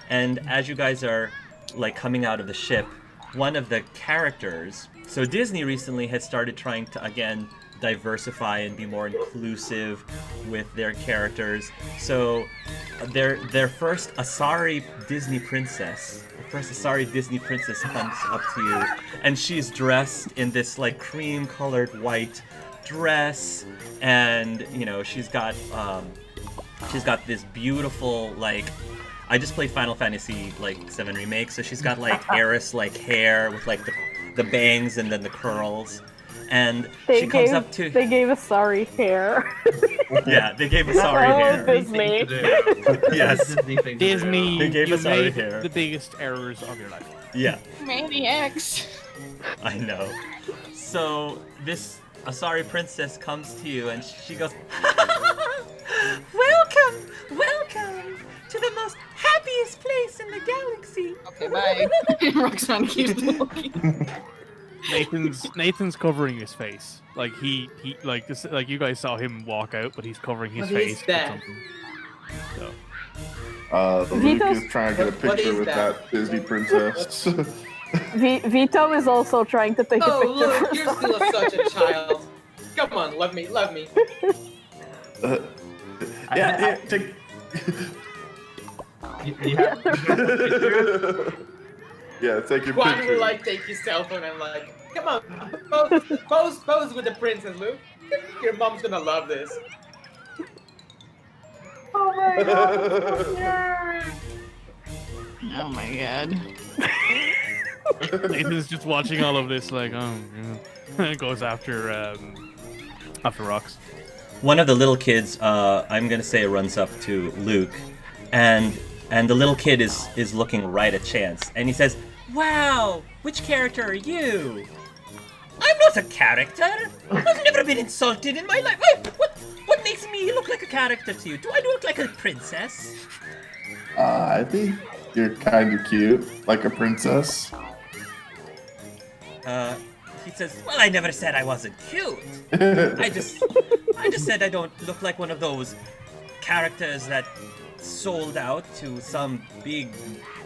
And as you guys are like coming out of the ship, one of the characters. So Disney recently had started trying to again diversify and be more inclusive with their characters. So their first Asari Disney princess, comes up to you, and she's dressed in this like cream-colored white dress, and you know she's got this beautiful like. I just played Final Fantasy like 7 Remake, so she's got like Eris like hair with like the bangs and then the curls. And she comes up to. They gave us sorry hair. Yeah, they gave us sorry hair. Disney. Yes, Disney. They gave you us sorry made hair. the biggest errors of your life. Yeah, Maniacs. I know. So this Asari princess comes to you and she goes, welcome to the most happiest place in the galaxy. Okay, bye. Roxanne keeps walking. Nathan's covering his face. Like he like this, like you guys saw him walk out, but he's covering his What face is with that? something. So Luke Vito's- is trying to get a What picture is with that? that Disney princess. Vito is also trying to take a Oh, picture look, for you're someone. still such a child. Come on, love me. Yeah, take. Yeah, take your Juan picture. will like take his cell phone and like, come on, pose with the princess, Luke. Your mom's gonna love this. Oh my god. Oh my god. Nathan's just watching all of this, like, oh, yeah. And goes after Rox. One of the little kids, I'm gonna say, runs up to Luke, and the little kid is looking right at Chance, and he says, "Wow, which character are you?" "I'm not a character. I've never been insulted in my life. What makes me look like a character to you? Do I look like a princess?" I think you're kind of cute, like a princess. He says, "Well, I never said I wasn't cute. I just said I don't look like one of those characters that sold out to some big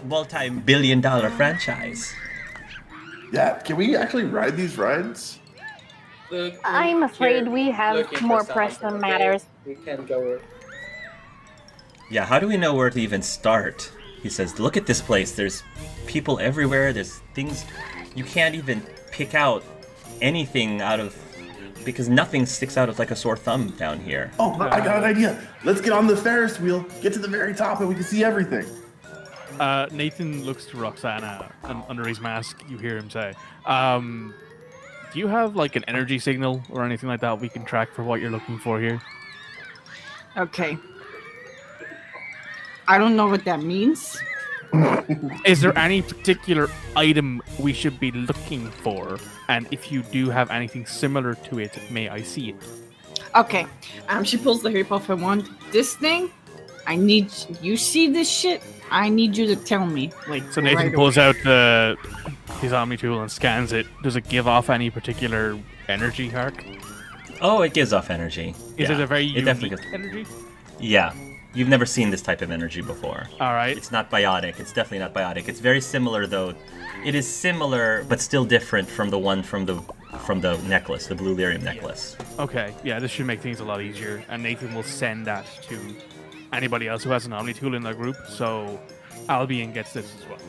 multi-billion-dollar franchise." Yeah, can we actually ride these rides? Luke, I'm afraid here, we have looking for more something, pressing okay? matters. We can go. Yeah, how do we know where to even start? He says, "Look at this place. There's people everywhere. There's things you can't even pick out anything out of, because nothing sticks out of like a sore thumb down here." Oh, I got an idea. Let's get on the Ferris wheel, get to the very top, and we can see everything. Nathan looks to Roxana, and under his mask, you hear him say, "Do you have like an energy signal or anything like that we can track for what you're looking for here?" Okay. I don't know what that means. Is there any particular item we should be looking for? And if you do have anything similar to it, may I see it? Okay. She pulls the hoop off and wand. This thing, I need you see this shit? I need you to tell me. Like So Nathan right pulls away. out his Omni tool and scans it. Does it give off any particular energy, Hark? Oh, it gives off energy. Is Yeah, it a very it definitely unique gives. energy? Yeah, you've never seen this type of energy before. All right. It's not biotic. It's definitely not biotic. It's very similar, though. It is similar, but still different from the one from the necklace, the blue lyrium necklace. Okay, yeah, this should make things a lot easier, and Nathan will send that to anybody else who has an Omni tool in their group, so Albion gets this as well.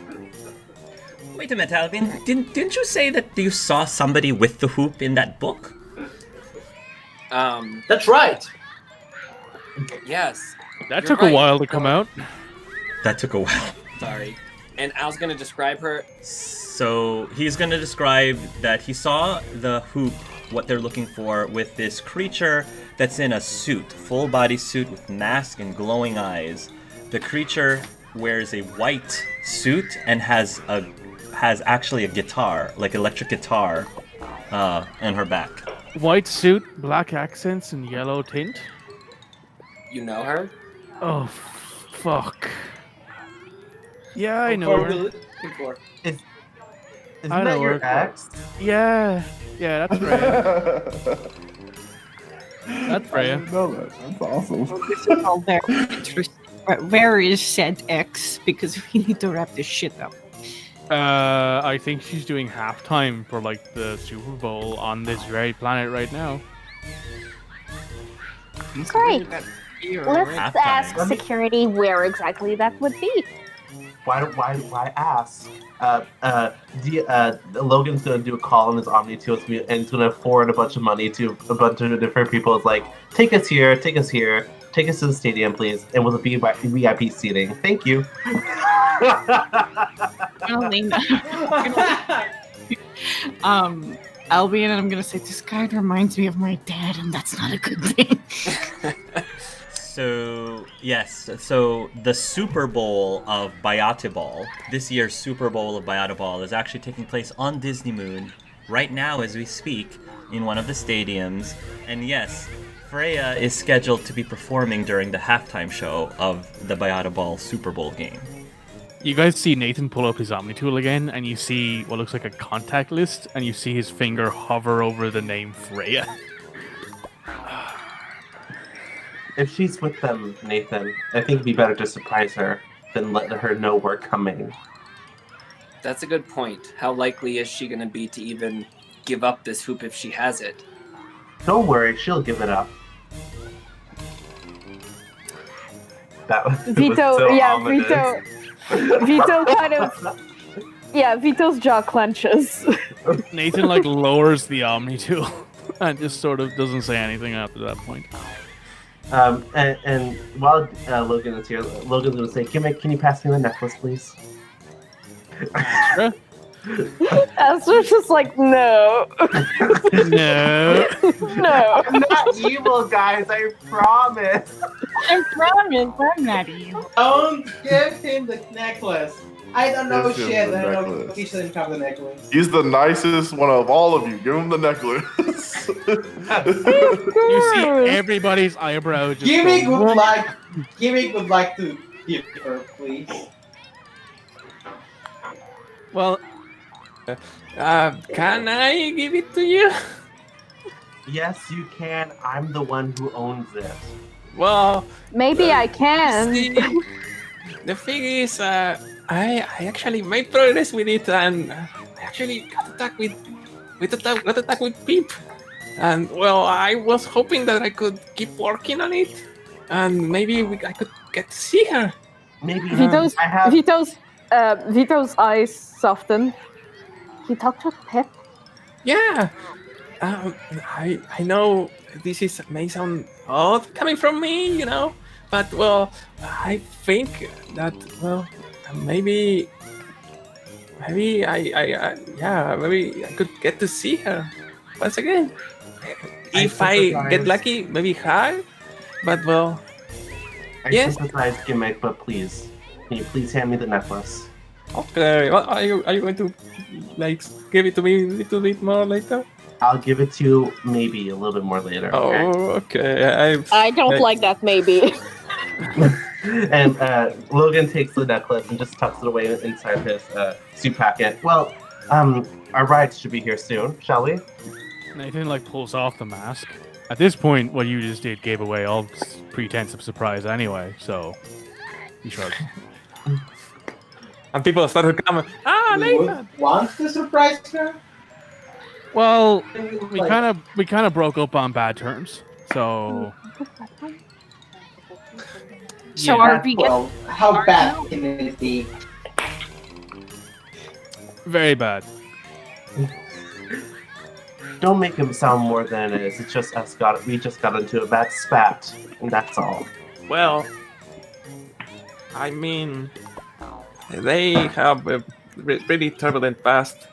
Wait a minute, Alvin. Didn't you say that you saw somebody with the hoop in that book? That's right. Yes. That You're took a right. while to come out. That took a while. Sorry. And I was gonna describe her. So he's going to describe that he saw the hoop, what they're looking for, with this creature that's in a suit, full body suit with mask and glowing eyes. The creature wears a white suit and has actually a guitar, like electric guitar, on her back. White suit, black accents, and yellow tint. You know her? Oh, fuck. Yeah, I know Or her. we're looking for. Isn't I know that your her. ex? Yeah, that's Freya. That's I Freya. didn't know that. That's awesome. This is all very interesting. Where is said X? Because we need to wrap this shit up. I think she's doing halftime for like the Super Bowl on this very planet right now. Great. Let's Halftime. ask security where exactly that would be. Why ask? Logan's gonna do a call on his Omni to us, and he's gonna forward a bunch of money to a bunch of different people. It's like, take us here, take us to the stadium, please, and with a VIP seating. Thank you. I'll be in and I'm gonna say, this guy reminds me of my dad, and that's not a good thing. So, yes, so the Super Bowl of Bayatiball, this year's Super Bowl of Bayatiball, is actually taking place on Disney Moon right now as we speak in one of the stadiums. And yes, Freya is scheduled to be performing during the halftime show of the Bayatiball Super Bowl game. You guys see Nathan pull up his Omni tool again, and you see what looks like a contact list, and you see his finger hover over the name Freya. If she's with them, Nathan, I think it'd be better to surprise her than let her know we're coming. That's a good point. How likely is she going to be to even give up this hoop if she has it? Don't worry, she'll give it up. That was Vito, so yeah, ominous. Vito kind of, yeah, Vito's jaw clenches. Nathan like lowers the Omni tool and just sort of doesn't say anything after that point. And while Logan is here, Logan's gonna say, can you pass me the necklace, please? Sure. Astra's just like, no. No. No. I'm not evil, guys, I promise. I promise, I'm not evil. Don't give him the necklace. I don't know Give him shit. the I don't know necklace. he shouldn't have the necklace. He's the nicest one of all of you. Give him the necklace. You see everybody's eyebrow just Gimmick go, would like to give her, please. Well, can I give it to you? Yes, you can. I'm the one who owns it. Well, Maybe I can. see, the thing is, I actually made progress with it, and I actually got attacked with Peep. And well, I was hoping that I could keep working on it, and maybe I could get to see her. Maybe Vito's, I have. Vito's eyes soften. He talked to Pip. Yeah, I know this may sound odd coming from me, you know, but well, I think that maybe maybe I could get to see her once again. If I get lucky, maybe her. But well, I yes. sympathize, Gimmick, but please, can you please hand me the necklace? Okay. Well, are you going to like give it to me a little bit more later? I'll give it to you maybe a little bit more later. Okay? Oh, okay. I don't like that, maybe. And Logan takes the necklace and just tucks it away inside his suit packet. Well, our rides should be here soon, shall we? Nathan like pulls off the mask. At this point, what you just did gave away all pretense of surprise anyway, so he shrugs. And people started coming. Ah, We Nathan. would want to surprise her. Well, And we like, kind of broke up on bad terms, so So yeah, are we getting well, how bad can it be? very bad. Don't make him sound more than it is. It's just we just got into a bad spat, and that's all. Well, I mean, they have a pretty turbulent past.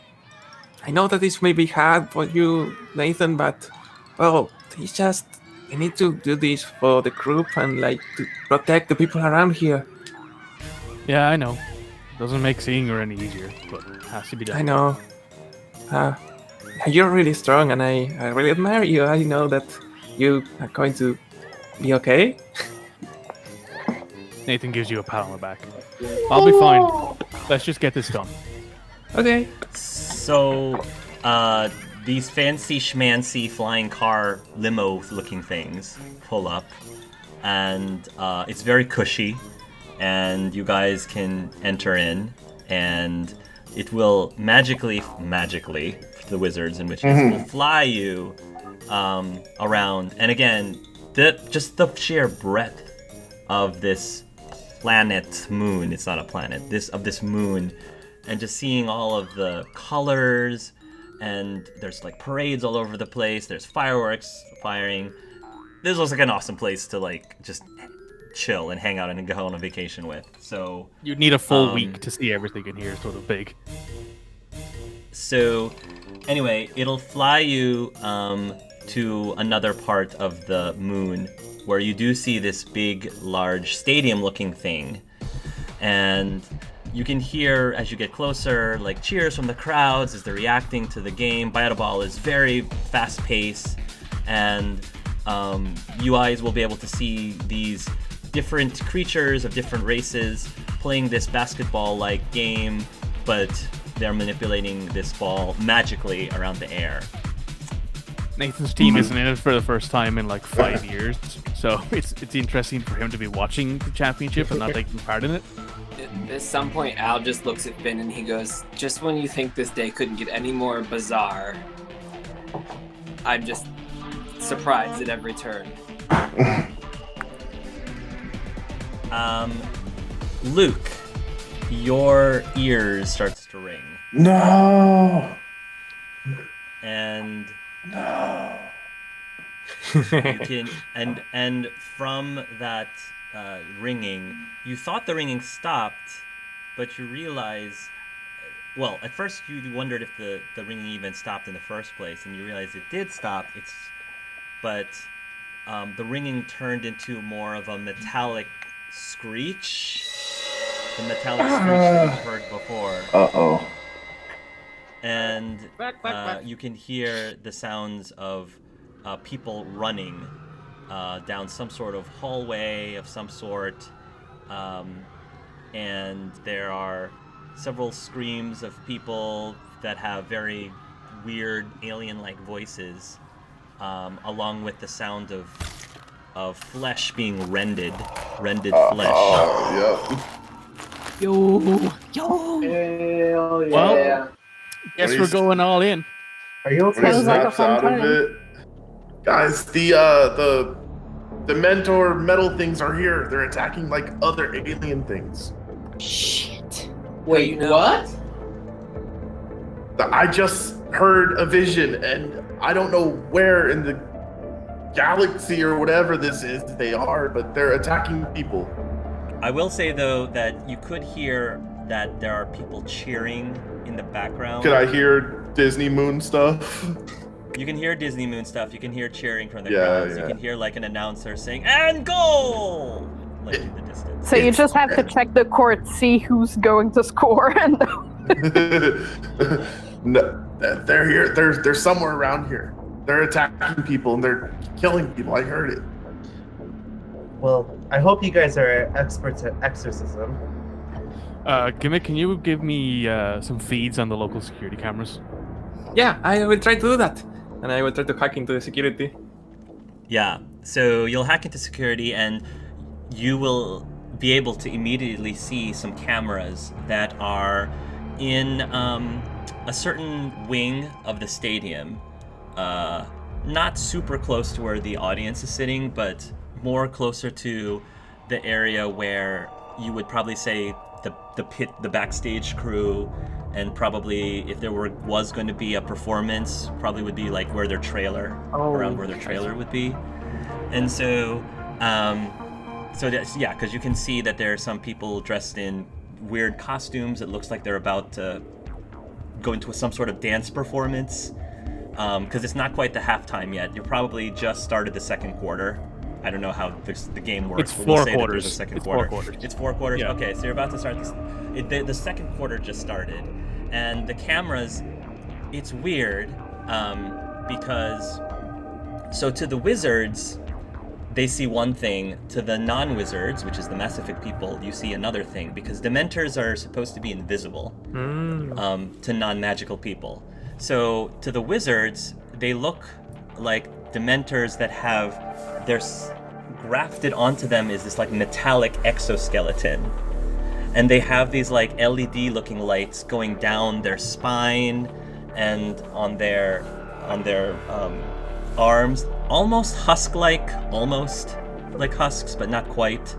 I know that this may be hard for you, Nathan, but well, they need to do this for the group and like to protect the people around here. Yeah, I know. Doesn't make seeing her any easier, but it has to be done. I know. You're really strong, and I really admire you. I know that you are going to be okay. Nathan gives you a pat on the back. I'll be fine. Let's just get this done. Okay. So, these fancy schmancy flying car limo looking things pull up, and it's very cushy. and you guys can enter in, and it will magically, for the wizards, in which case will fly you around. And again, just the sheer breadth of this moon. It's not a planet. This moon, and just seeing all of the colors, and there's like parades all over the place. There's fireworks firing. This looks like an awesome place to like just chill and hang out and go on a vacation with. So You'd need a full week to see everything in here. Sort of big. So anyway, it'll fly you to another part of the moon where you do see this big, large stadium-looking thing. And you can hear, as you get closer, like cheers from the crowds as they're reacting to the game. Ball is very fast-paced, and you guys will be able to see these different creatures of different races playing this basketball-like game, but they're manipulating this ball magically around the air. Nathan's team isn't in it for the first time in like 5 years, so it's interesting for him to be watching the championship and not taking part in it. At some point, Al just looks at Finn and he goes, "Just when you think this day couldn't get any more bizarre, I'm just surprised at every turn." Luke, your ears starts to ring. No. And No. you can, and from that ringing, you thought the ringing stopped, but you realize, well, at first you wondered if the ringing even stopped in the first place, and you realize it did stop. But the ringing turned into more of a metallic screech. The metallic screech that you've heard before. Uh-oh. And you can hear the sounds of people running down some sort of hallway of some sort, and there are several screams of people that have very weird alien-like voices, along with the sound of flesh being rended flesh. Yeah. Yo. Hell yeah. Well, guess we're going all in. Are you When he okay? Sounds like a snaps fun out of time. it, guys, the mentor metal things are here. They're attacking like other alien things. Shit. Wait, You know- what? I just heard a vision, and I don't know where in the galaxy or whatever this is they are, but they're attacking people. I will say though that you could hear that there are people cheering in the background. Could I hear Disney Moon stuff? You can hear Disney Moon stuff. You can hear cheering from the Yeah, crowds. yeah. You can hear like an announcer saying "and goal" like in the distance. So you just have to check the court, see who's going to score, and No, they're here. They're somewhere around here. They're attacking people and they're killing people. I heard it. Well, I hope you guys are experts at exorcism. Gimmick, can you give me some feeds on the local security cameras? Yeah, I will try to do that. And I will try to hack into the security. Yeah. So you'll hack into security and you will be able to immediately see some cameras that are in a certain wing of the stadium. Not super close to where the audience is sitting, but more closer to the area where you would probably say the pit, the backstage crew, and probably if there was going to be a performance, probably would be like where their trailer, around where their trailer would be. And so, because you can see that there are some people dressed in weird costumes. It looks like they're about to go into some sort of dance performance, because it's not quite the halftime yet. You probably just started the second quarter. I don't know how the game works. It's but four we'll say that quarters. there's a second It's quarter. 4 quarters. It's 4 quarters. Yeah. Okay, so you're about to start this. The second quarter just started, and the cameras. It's weird, because so to the wizards, they see one thing. To the non-wizards, which is the Massific people, you see another thing, because Dementors are supposed to be invisible to non-magical people. So to the wizards, they look like Dementors that have their grafted onto them is this like metallic exoskeleton. And they have these like LED looking lights going down their spine and on their arms, almost husk-like, almost like husks, but not quite.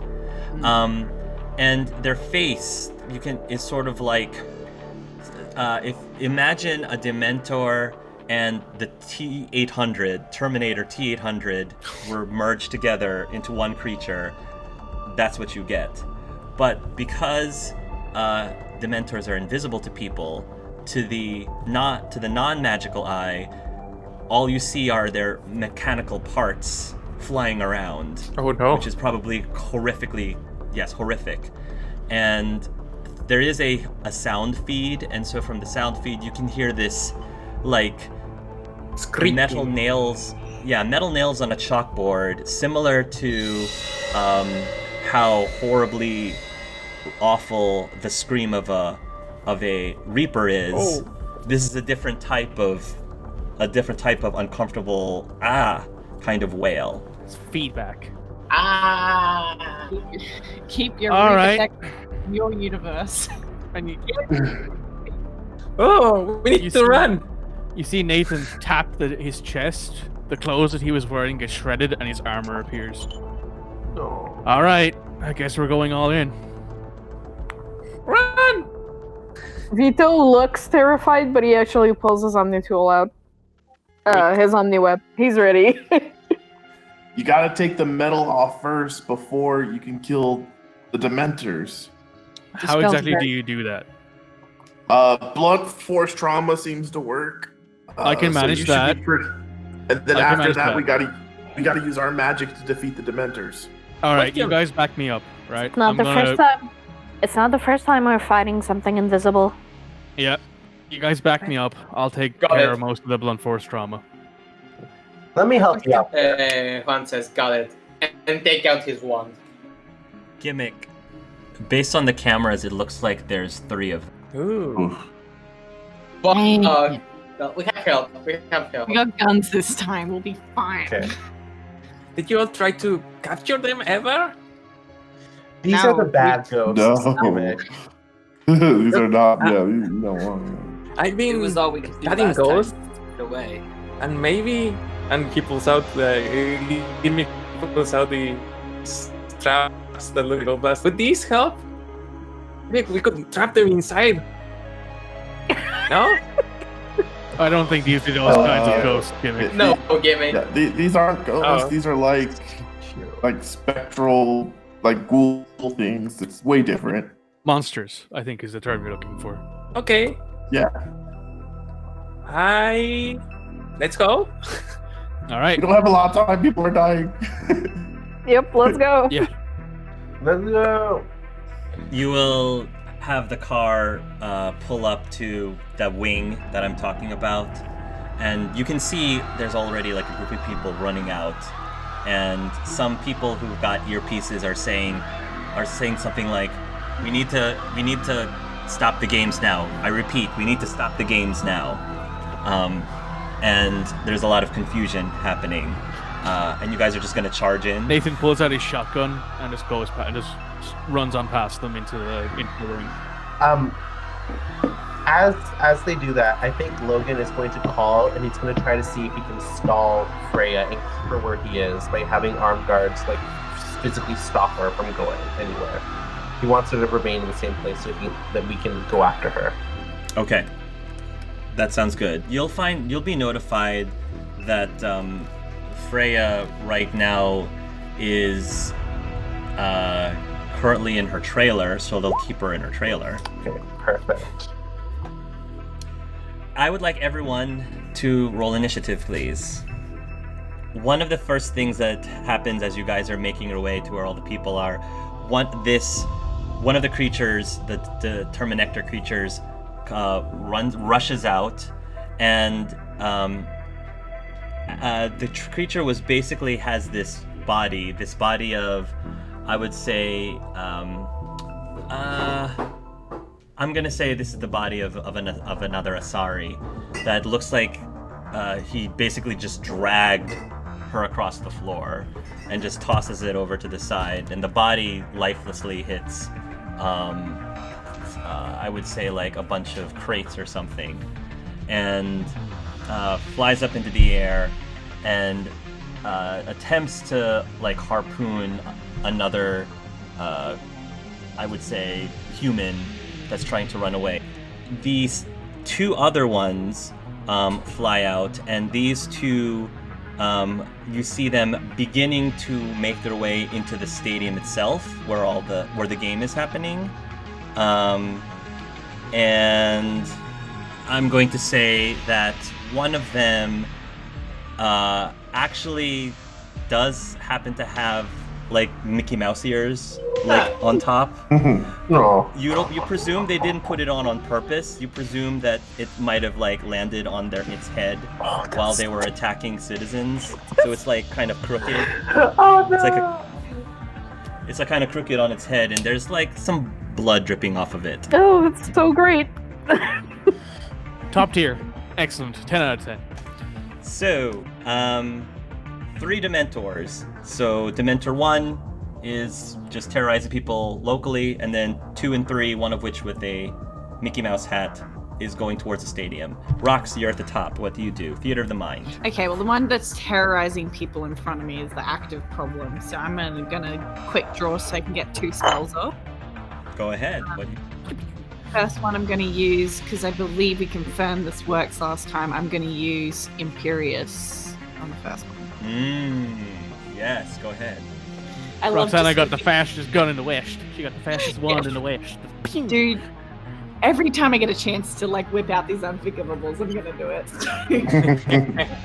And their face is sort of like if imagine a Dementor and the T-800, Terminator T-800, were merged together into one creature. That's what you get. But because Dementors are invisible to people, to the non-magical eye, all you see are their mechanical parts flying around. Oh no. Which is probably horrific. And there is a sound feed, and so from the sound feed you can hear this like Screeching. metal nails on a chalkboard, similar to how horribly awful the scream of a reaper is. Oh. This is a different type of uncomfortable kind of wail. It's feedback. Keep your All right. protect your universe. And Oh, we need You to see- run. you see Nathan tap his chest. The clothes that he was wearing get shredded, and his armor appears. No. All right, I guess we're going all in. Run. Vito looks terrified, but he actually pulls his Omni tool out. His Omni web. He's ready. You gotta take the metal off first before you can kill the Dementors. How spell's exactly right. do you do that? Blunt force trauma seems to work. I can so manage you should that. be pretty- And then I can after manage that, that. we gotta use our magic to defeat the Dementors. All right, you him. guys back me up, right? It's not the first time. It's not the first time we're fighting something invisible. Yeah, you guys back me up. I'll take Got care it. of most of the blunt force trauma. Let me help you out. Juan says, got it. And take out his wand. Gimmick. Based on the cameras, it looks like there's 3 of them. Ooh. But, Dang. no, we have help. We have help. We got guns this time. We'll be fine. Okay. Did you all try to capture them ever? These No, are the bad ghosts. Gimmick. These are not. Yeah, these no one. I've It been was all we could do cutting last ghosts, time. Get away. and maybe, and he pulls out the gimmick pulls out the straps that look little blast. Would these help? We could trap them inside. No? I don't think these are those kinds of ghost gimmick. No, gimmick. Yeah, these aren't ghosts. Oh. These are like spectral, like ghoul things. It's way different. Monsters, I think, is the term you're looking for. Okay. Yeah, Let's go. All right. we don't have a lot of time. People are dying. Yep, let's go. Yeah. Let's go. You will have the car pull up to the wing that I'm talking about, and you can see there's already like a group of people running out, and some people who've got earpieces are saying something like, "We need to stop the games now. I repeat, we need to stop the games now." And there's a lot of confusion happening, and you guys are just gonna charge in. Nathan pulls out his shotgun and just goes and just runs on past them into the ring. As they do that, I think Logan is going to call and he's going to try to see if he can stall Freya and keep her where he is by having armed guards like physically stop her from going anywhere. He wants her to remain in the same place so that we can go after her. Okay, that sounds good. You'll be notified that Freya right now is currently in her trailer, so they'll keep her in her trailer. Okay, perfect. I would like everyone to roll initiative, please. One of the first things that happens as you guys are making your way to where all the people are, one of the creatures, the Terminector creatures, rushes out, and the creature has this body of, I would say, I'm gonna say this is the body of another Asari that looks like he basically just dragged her across the floor. and just tosses it over to the side, and the body lifelessly hits, I would say like a bunch of crates or something, and flies up into the air and attempts to like harpoon another, I would say, human that's trying to run away. These two other ones fly out, and these two, you see them beginning to make their way into the stadium itself, where the game is happening. And I'm going to say that one of them actually does happen to have like Mickey Mouse ears, like on top. No. You presume they didn't put it on purpose. You presume that it might have like landed on its head while they were attacking citizens. So it's like kind of crooked. Oh no. It's like kind of crooked on its head, and there's like some blood dripping off of it. Oh, it's so great. Top tier. Excellent. 10 out of 10. So, 3 Dementors. So Dementor 1 is just terrorizing people locally, and then 2 and 3, one of which with a Mickey Mouse hat, is going towards the stadium. Rox, you're at the top. What do you do? Theater of the mind. Okay, well, the one that's terrorizing people in front of me is the active problem. So I'm gonna quick draw so I can get 2 spells off. Go ahead. First one I'm gonna use, because I believe we confirmed this works last time, I'm gonna use Imperious on the first one. Yes, go ahead. Roxana got the fastest gun in the West. She got the fastest wand in the West. Dude, every time I get a chance to like whip out these unforgivables, I'm gonna do it.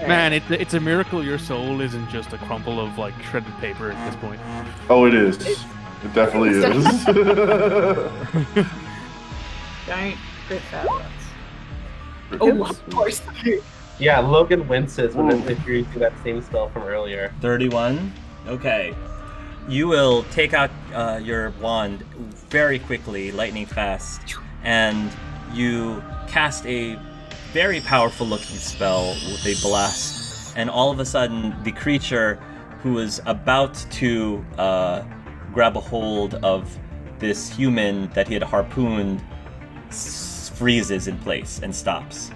Man, it's a miracle your soul isn't just a crumple of like shredded paper at this point. Oh, it is. It definitely is. Don't crit that once. Oh, of course. Yeah, Logan winces if you're using that same spell from earlier. 31. Okay. You will take out your wand very quickly, lightning fast, and you cast a very powerful looking spell with a blast. And all of a sudden, the creature who is about to grab a hold of this human that he had harpooned freezes in place and stops.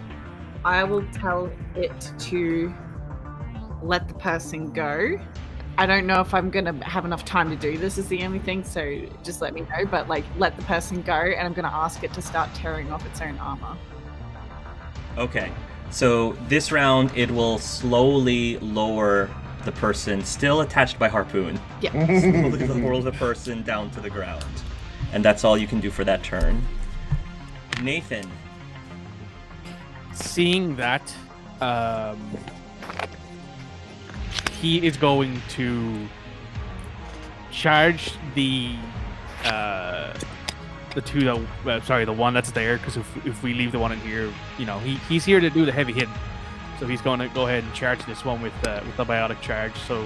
I will tell it to let the person go. I don't know if I'm gonna have enough time to do this is the only thing, so just let me know, but like let the person go, and I'm gonna ask it to start tearing off its own armor. Okay, so this round it will slowly lower the person, still attached by harpoon. Yeah. Slowly lower the person down to the ground. And that's all you can do for that turn. Nathan. Seeing that, he is going to charge the one that's there, because if we leave the one in here, you know, he's here to do the heavy hitting. So he's going to go ahead and charge this one with the biotic charge. So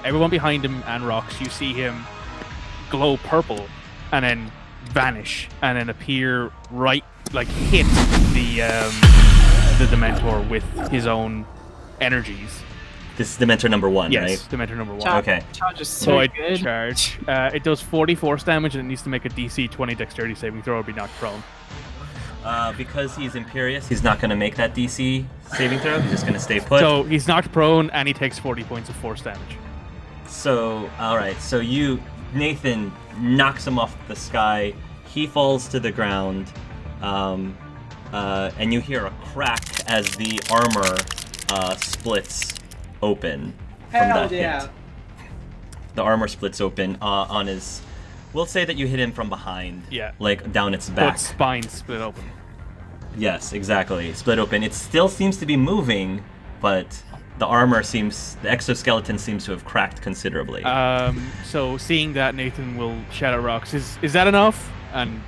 everyone behind him and Rox, you see him glow purple and then vanish and then appear right, like hit the Dementor with his own energies. This is Dementor number 1, right? Yes, Dementor number 1. Okay. Charge is So I good. charge. It does 40 force damage and it needs to make a DC 20 dexterity saving throw or be knocked prone. Because he's Imperious, he's not going to make that DC saving throw. He's just going to stay put. So he's knocked prone and he takes 40 points of force damage. So, alright. So Nathan knocks him off the sky. He falls to the ground. And you hear a crack as the armor splits open from Hell that yeah. hit. The armor splits open on his... We'll say that you hit him from behind. Yeah. Like down its back. Both spines split open. Yes, exactly. Split open. It still seems to be moving, but the exoskeleton seems to have cracked considerably. So seeing that, Nathan will shout at Rox, is that enough? And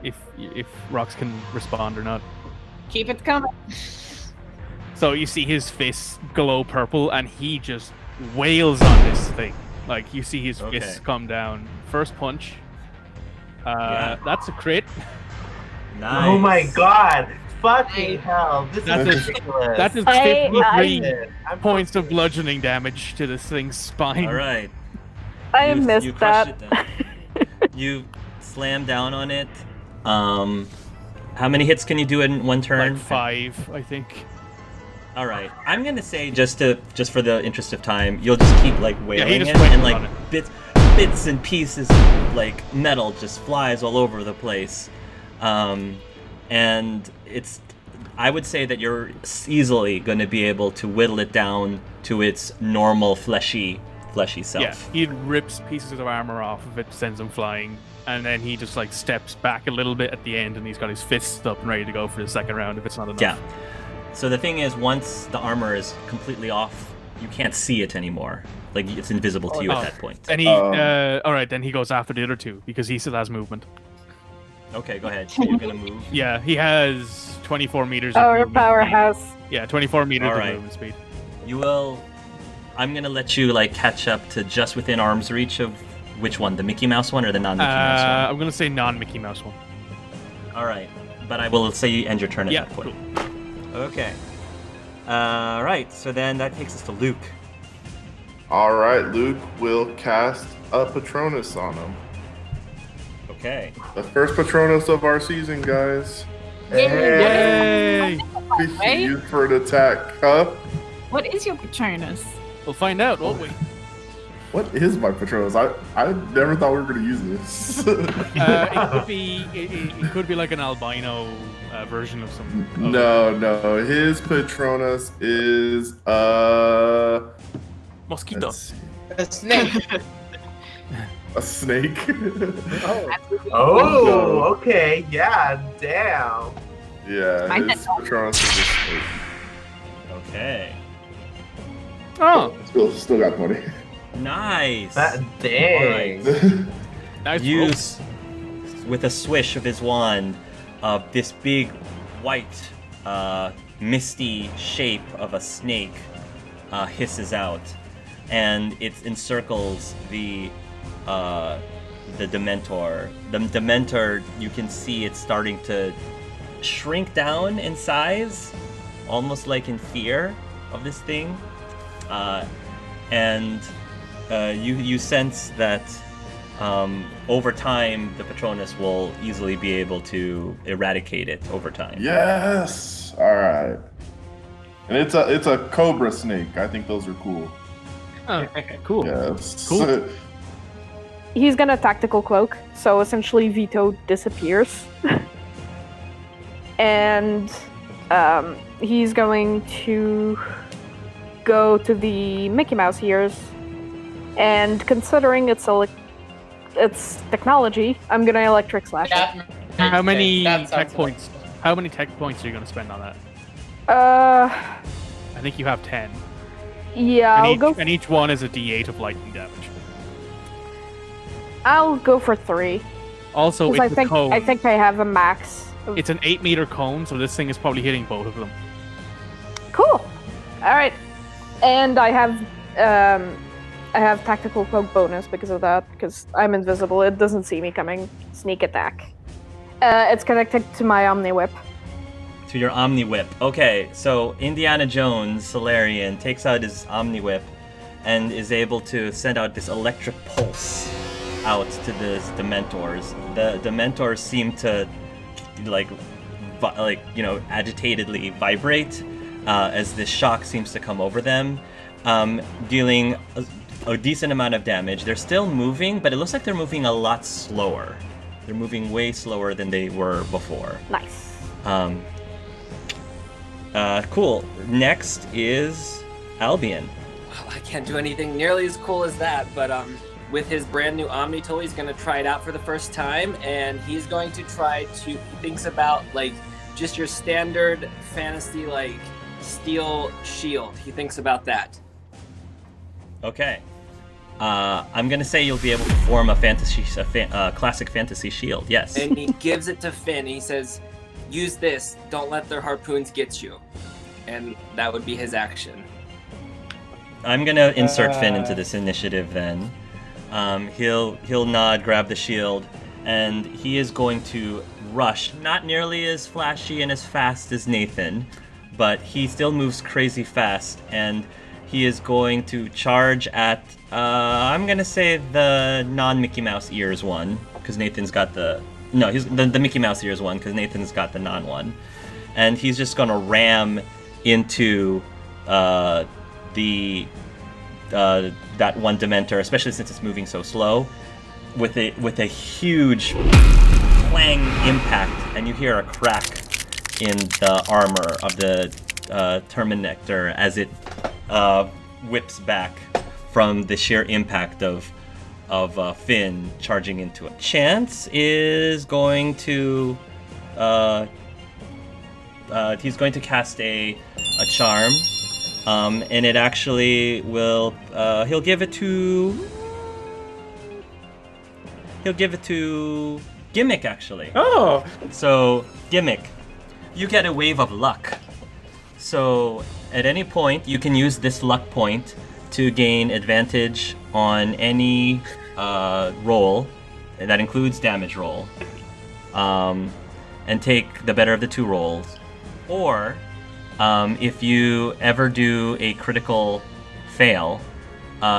if Rox can respond or not. Keep it coming. So you see his fists glow purple and he just wails on this thing. Like you see his fists come down. First punch. That's a crit. Nice. Oh my god! Fucking hell! This That's is a- ridiculous. That is I- 53 points of bludgeoning damage to this thing's spine. All right. I you missed crush that. it down. You slam down on it. How many hits can you do in one turn? Like 5, I think. All right. I'm gonna say just for the interest of time, you'll just keep like wailing just it, wait and on like it. bits and pieces of, like metal just flies all over the place. And I would say that you're easily going to be able to whittle it down to its normal fleshy self. Yeah, he rips pieces of armor off of it, sends them flying, and then he just like steps back a little bit at the end, and he's got his fists up and ready to go for the second round if it's not enough. Yeah. So the thing is, once the armor is completely off, you can't see it anymore. Like it's invisible to you at that point. And he, all right, then he goes after the other two because he still has movement. Okay, go ahead. So you're gonna move. Yeah, he has 24 meters. of Our movement. powerhouse. Yeah, 24 meters All of right. movement speed. You will. I'm gonna let you like catch up to just within arm's reach of which one, the Mickey Mouse one or the non-Mickey Mouse one? I'm gonna say non-Mickey Mouse one. All right, but I will say you end your turn at Yeah, that point. Okay. All right. So then that takes us to Luke. All right, Luke will cast a Patronus on him. Okay. The first Patronus of our season, guys. Yay! Be used for an attack. Huh? What is your Patronus? We'll find out, won't we? What is my Patronus? I never thought we were going to use this. It could be like an albino version of some. No. His Patronus is Mosquito. let's see, A snake. a snake. Oh, okay. Yeah, damn. Yeah, his Patronus is a snake. Okay. Oh, Still got 20. Nice. Dang. nice. Use with a swish of his wand, this big white, misty shape of a snake hisses out, and it encircles the Dementor. The Dementor, you can see it's starting to shrink down in size, almost like in fear of this thing, and you sense that over time the Patronus will easily be able to eradicate it over time. Yes. All right. And it's a cobra snake. I think those are cool. Oh, cool. Yes. Cool. He's gonna tactical cloak, so essentially Vito disappears. And he's going to go to the Mickey Mouse ears, and considering it's technology, I'm gonna electric slash it. How many That tech sounds points? How many tech points are you going to spend on that? I think you have 10. Yeah, And each one is a D8 of lightning damage. I'll go for 3. Also, 'Cause it's a cone. I think I have a max. It's an 8-meter cone, so this thing is probably hitting both of them. Cool. All right, and I have tactical cloak bonus because of that, because I'm invisible. It doesn't see me coming. Sneak attack. It's connected to my Omni Whip. To your Omni Whip. Okay, so Indiana Jones, Solarian, takes out his Omni Whip and is able to send out this electric pulse out to the Dementors. The Dementors seem to agitatedly vibrate as this shock seems to come over them, dealing a decent amount of damage. They're still moving, but it looks like they're moving a lot slower. They're moving way slower than they were before. Nice. Cool. Next is Albion. Well, I can't do anything nearly as cool as that, but with his brand new Omni tool, he's going to try it out for the first time, and he's going to try to, he thinks about, like, just your standard fantasy, like, steel shield. He thinks about that. Okay. I'm gonna say you'll be able to form a classic fantasy shield. Yes. And he gives it to Finn. He says, use this. Don't let their harpoons get you. And that would be his action. I'm gonna insert Finn into this initiative then. He'll nod, grab the shield, and he is going to rush. Not nearly as flashy and as fast as Nathan, but he still moves crazy fast, and he is going to charge at, I'm gonna say the non-Mickey Mouse ears one, because Nathan's got the... No, he's the Mickey Mouse ears one, because Nathan's got the non-one. And he's just gonna ram into that one Dementor, especially since it's moving so slow, with a huge clang impact, and you hear a crack in the armor of the Terminator as it whips back from the sheer impact of Finn charging into it. Chance is going to he's going to cast a charm, and it actually will he'll give it to Gimmick, actually. Oh, So, Gimmick, you get a wave of luck. So, at any point, you can use this luck point to gain advantage on any roll, and that includes damage roll, and take the better of the two rolls. Or, if you ever do a critical fail,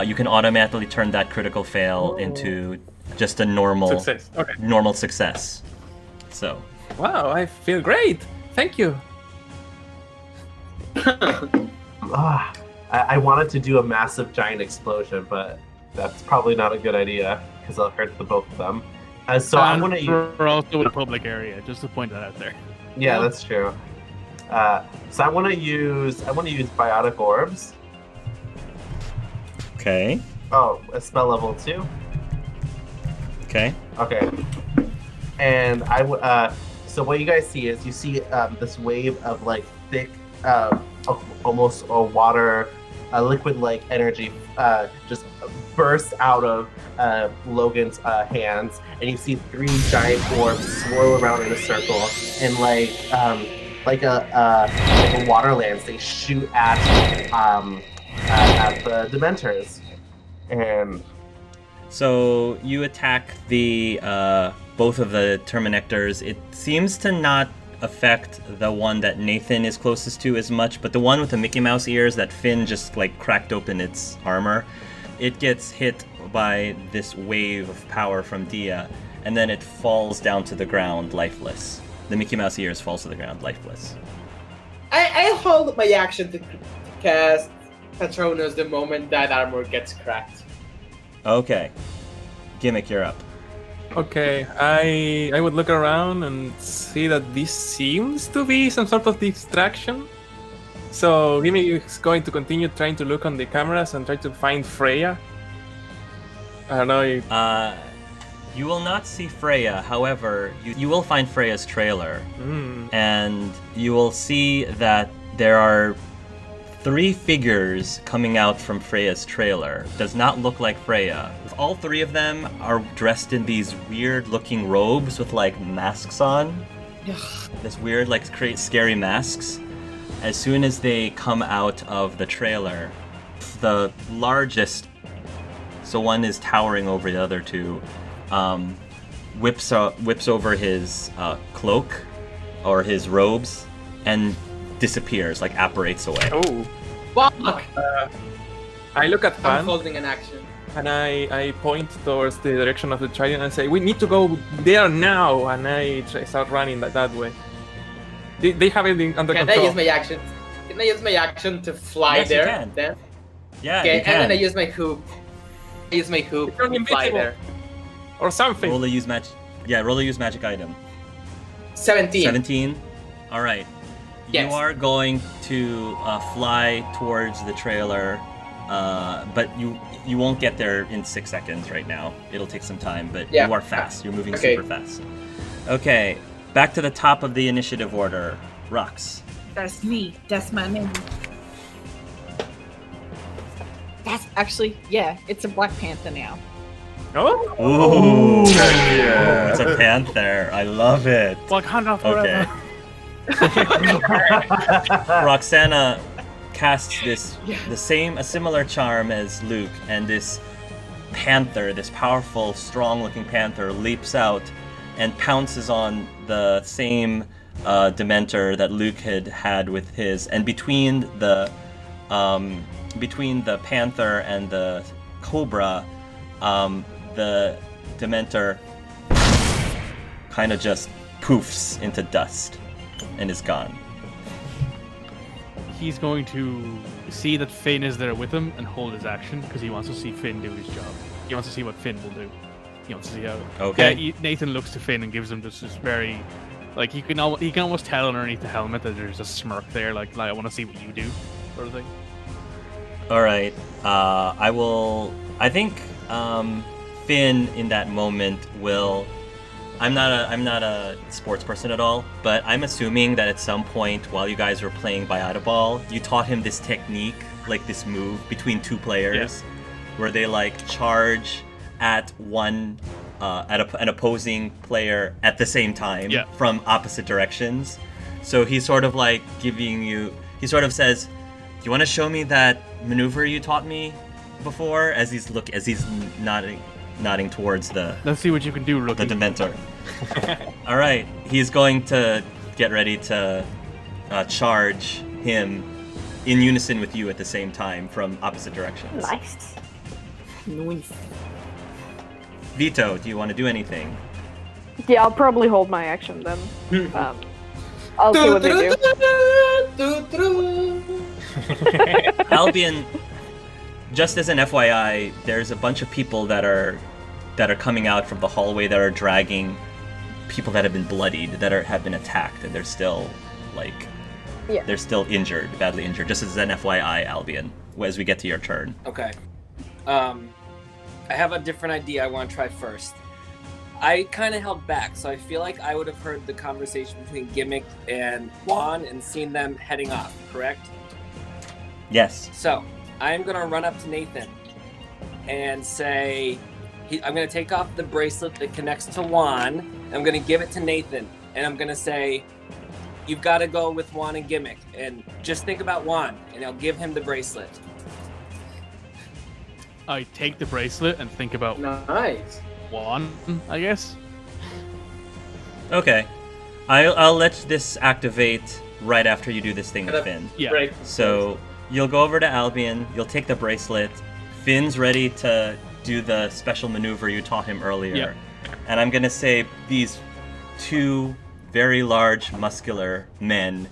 you can automatically turn that critical fail into just a normal success. Okay. normal success. So, Wow, I feel great. Thank you. I wanted to do a massive giant explosion, but that's probably not a good idea because I'll hurt the both of them. So I'm gonna use. We're also in a public area, just to point that out there. Yeah, that's true. So I want to use biotic orbs. okay. Oh, a spell level 2. Okay. Okay. And so what you guys see is you see this wave of like thick, almost a water, liquid-like energy just bursts out of Logan's hands, and you see 3 giant orbs swirl around in a circle, and like a water lance, they shoot at the Dementors, and. So you attack the both of the Terminectors. It seems to not affect the one that Nathan is closest to as much, but the one with the Mickey Mouse ears that Finn just like cracked open its armor, it gets hit by this wave of power from Dia, and then it falls down to the ground lifeless. The Mickey Mouse ears falls to the ground lifeless. I hold my action to cast Patronus the moment that armor gets cracked. Okay. Gimmick, you're up. Okay, I would look around and see that this seems to be some sort of distraction. So Gimmick is going to continue trying to look on the cameras and try to find Freya. I don't know if... You will not see Freya, however, you will find Freya's trailer, and you will see that there are 3 figures coming out from Freya's trailer. Does not look like Freya. All 3 of them are dressed in these weird-looking robes with like masks on. This weird, like, scary masks. As soon as they come out of the trailer, the largest, so one is towering over the other 2, whips over his cloak or his robes and disappears, like apparates away. Oh, Fuck! I look at I'm Pan holding an action. and I point towards the direction of the trident and say, "We need to go there now!" And I start running that way. They have it under Can control. I use my action? Can I use my action to fly Yes, you there? can. Then? Yeah, Okay, you and can. then I use my hoop. I use my hoop Turn to fly invisible. there. Or something. Roll a use magic. Yeah, roll a use magic item. 17. 17. All right. Yes. You are going to fly towards the trailer, but you won't get there in 6 seconds right now. It'll take some time, but Yeah. you are fast. You're moving Okay. super fast. Okay, back to the top of the initiative order. Rox. That's me. That's my name. That's actually, yeah, it's a Black Panther now. Oh, Ooh, yeah. it's a panther. I love it. Wakanda Okay. forever. Roxana casts a similar charm as Luke, and this panther, this powerful, strong-looking panther, leaps out and pounces on the same Dementor that Luke had with his, and between the Panther and the Cobra, the Dementor kind of just poofs into dust and is gone. He's going to see that Finn is there with him and hold his action because he wants to see Finn do his job. He wants to see what Finn will do. He wants to see how. Okay. Yeah, Nathan looks to Finn and gives him just this very, like he can almost tell underneath the helmet that there's a smirk there, like I want to see what you do, sort of thing. All right. I think Finn in that moment will. I'm not a sports person at all, but I'm assuming that at some point while you guys were playing Biotta Ball, you taught him this technique, like this move between two players, where they like charge at an opposing player at the same time from opposite directions. So he's sort of like he sort of says, "Do you want to show me that maneuver you taught me before?" As he's nodding towards the. Let's see what you can do, rookie. The Dementor. All right, he's going to get ready to charge him in unison with you at the same time from opposite directions. Nice. Vito, do you want to do anything? Yeah, I'll probably hold my action then. I'll see what they do. Albion, just as an FYI, there's a bunch of people that are coming out from the hallway that are dragging people that have been bloodied, that have been attacked, and they're still they're still badly injured. Just as an FYI, Albion, as we get to your turn. Okay. I have a different idea I want to try first. I kind of held back, so I feel like I would have heard the conversation between Gimmick and Juan and seen them heading off, correct? Yes. So, I'm going to run up to Nathan and say, I'm going to take off the bracelet that connects to Juan, and I'm going to give it to Nathan, and I'm going to say, you've got to go with Juan and Gimmick, and just think about Juan, and I'll give him the bracelet. I take the bracelet and think about Nice. Juan, I guess. Okay. I'll let this activate right after you do this thing with Finn. Yeah. Right. So you'll go over to Albion, you'll take the bracelet, Finn's ready to do the special maneuver you taught him earlier. Yep. And I'm going to say these two very large, muscular men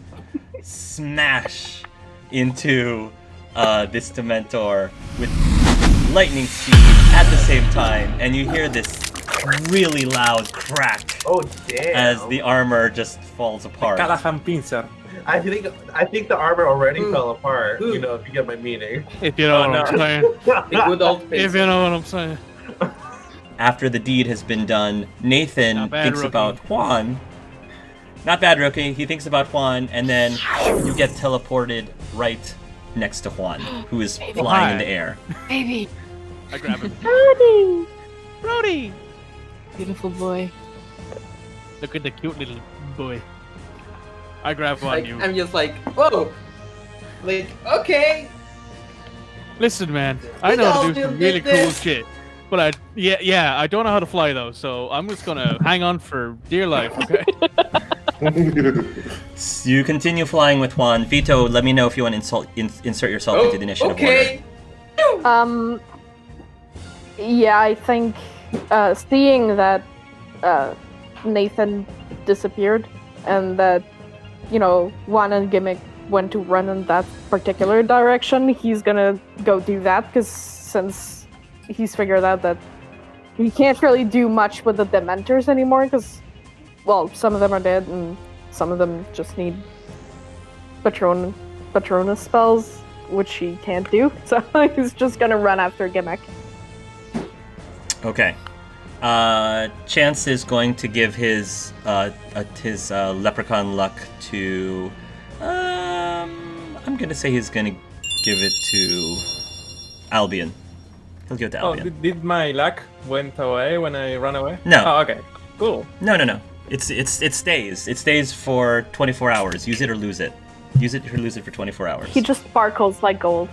smash into this Dementor with lightning speed at the same time, and you hear this really loud crack Oh damn! as the armor just falls apart. Callahan pincer. I think the armor already fell apart. You know, if you get my meaning. If you know what I'm saying. The good old If you know what I'm saying. After the deed has been done, Nathan Not bad, thinks rookie. about Juan. Not bad, rookie. He thinks about Juan, and then you get teleported right next to Juan, who is flying in the air. Baby. I grab him. Brody! Brody! Beautiful boy. Look at the cute little boy. I grab one you. I'm just like, whoa. Like, okay. Listen, man. I know how to do some really cool shit. But I don't know how to fly though, so I'm just gonna hang on for dear life, okay? You continue flying with Juan. Vito, let me know if you want to insert yourself into the initiative okay. order. Yeah, I think seeing that Nathan disappeared and that, Juan and Gimmick went to run in that particular direction, he's gonna go do that, because since he's figured out that he can't really do much with the Dementors anymore, because, well, some of them are dead and some of them just need Patronus spells, which he can't do, so he's just gonna run after Gimmick. Okay. Chance is going to give his leprechaun luck to. I'm gonna say he's gonna give it to Albion. He'll give it to Oh, Albion. did my luck went away when I ran away? No. Oh, okay. Cool. No. It stays. It stays for 24 hours. Use it or lose it. Use it or lose it for 24 hours. He just sparkles like gold.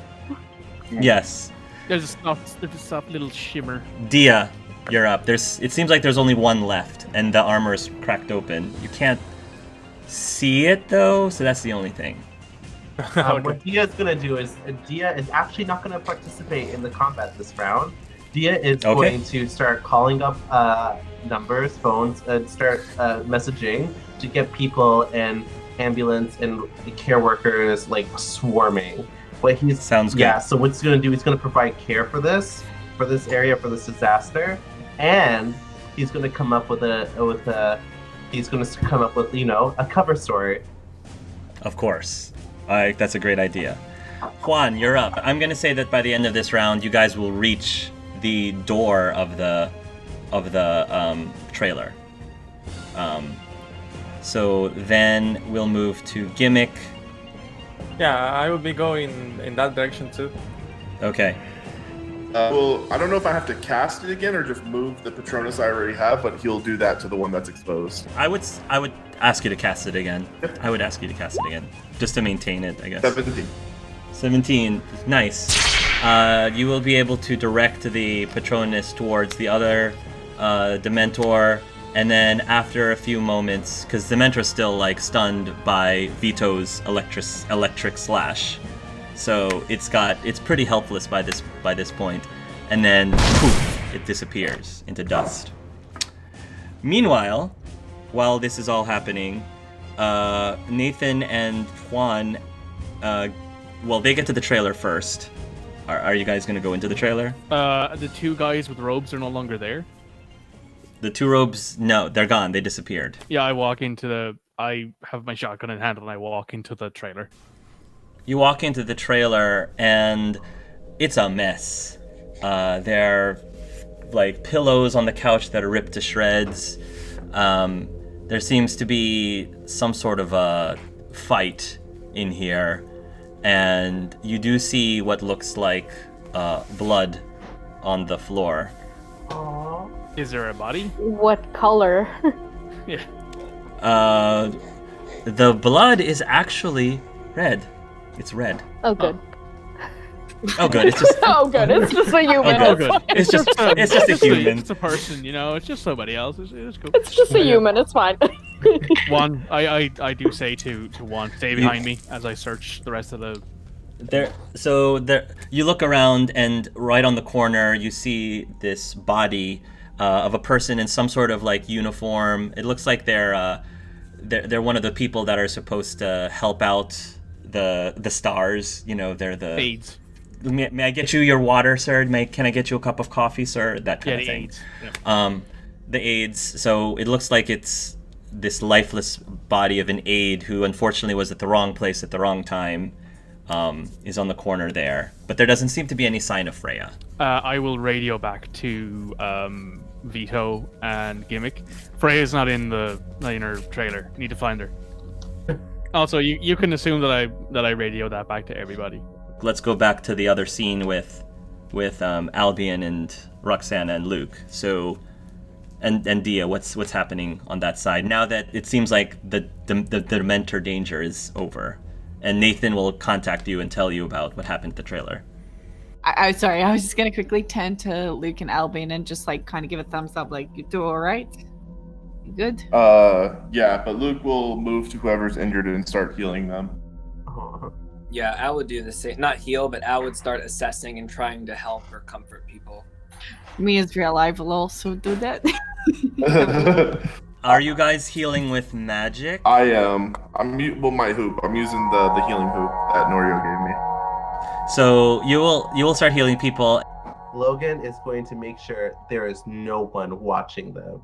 Yes. There's a soft little shimmer. Dia, You're up. It seems like there's only one left, and the armor is cracked open. You can't see it though, so that's the only thing. What Dia is going to do is Dia is actually not going to participate in the combat this round. Dia is going to start calling up numbers, phones, and start messaging to get people and ambulance and care workers like swarming. Sounds good. Yeah, so what he's going to do, he's going to provide care for this area, for this disaster, and he's going to come up with a cover story. Of course. That's a great idea. Juan, you're up. I'm going to say that by the end of this round, you guys will reach the door of the trailer. So then we'll move to Gimmick. Yeah, I will be going in that direction too. Okay. Well, I don't know if I have to cast it again or just move the Patronus I already have, but he'll do that to the one that's exposed. I would ask you to cast it again. I would ask you to cast it again, just to maintain it, I guess. 17. Nice. You will be able to direct the Patronus towards the other Dementor, and then after a few moments, because Dementor's still like stunned by Vito's electric slash, so it's pretty helpless by this point, and then poof, it disappears into dust. Meanwhile, while this is all happening, Nathan and Juan, they get to the trailer first. Are you guys gonna go into the trailer? The two guys with robes are no longer there. The two robes, no, they're gone. They disappeared. Yeah, I have my shotgun in hand and I walk into the trailer. You walk into the trailer and it's a mess. There are like pillows on the couch that are ripped to shreds. There seems to be some sort of a fight in here, and you do see what looks like blood on the floor. Is there a body? What color? Yeah. The blood is actually red. It's red. Oh, good. Oh, good. It's just. Oh, good. It's just a human. Oh, good. It's just a human. It's a person, It's just somebody else. It's cool. It's just a human. It's fine. Juan, I do say to Juan, stay behind me as I search the rest of the. You look around, and right on the corner, you see this body of a person in some sort of like uniform. It looks like they're one of the people that are supposed to help out the stars. They're the aides. May I get you your water, sir? Can I get you a cup of coffee, sir? That kind of thing. Aides. Yeah. The aides. So it looks like it's this lifeless body of an aide who unfortunately was at the wrong place at the wrong time. Is on the corner there, but there doesn't seem to be any sign of Freya. I will radio back to Vito and Gimmick. Freya's not in her trailer. Need to find her. Also, you can assume that I radio that back to everybody. Let's go back to the other scene with Albion and Roxana and Luke. So, and Dia, what's happening on that side now that it seems like the Dementor danger is over? And Nathan will contact you and tell you about what happened to the trailer. I was just gonna quickly turn to Luke and Albin and just like kind of give a thumbs up, like, you do all right? You good? Yeah, but Luke will move to whoever's injured and start healing them. Yeah, Al would do the same. Not heal, but Al would start assessing and trying to help or comfort people. Me as real life will also do that. Are you guys healing with magic? I am. My hoop. I'm using the healing hoop that Norio gave me. So you will start healing people. Logan is going to make sure there is no one watching them.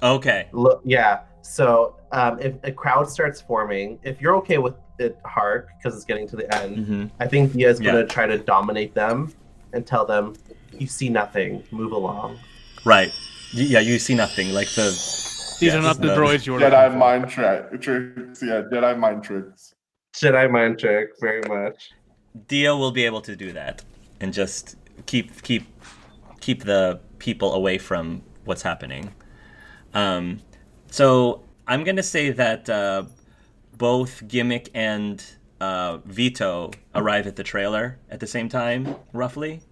Okay. Yeah. So if a crowd starts forming, if you're okay with it, Hark, because it's getting to the end, I think Dia's going to try to dominate them and tell them, "You see nothing. Move along." Right. Yeah, you see nothing. Like These are not the droids you were Jedi mind tricks. Yeah, Jedi mind tricks. Jedi mind trick, very much. Dia will be able to do that and just keep the people away from what's happening. So I'm gonna say that both Gimmick and Vito arrive at the trailer at the same time, roughly.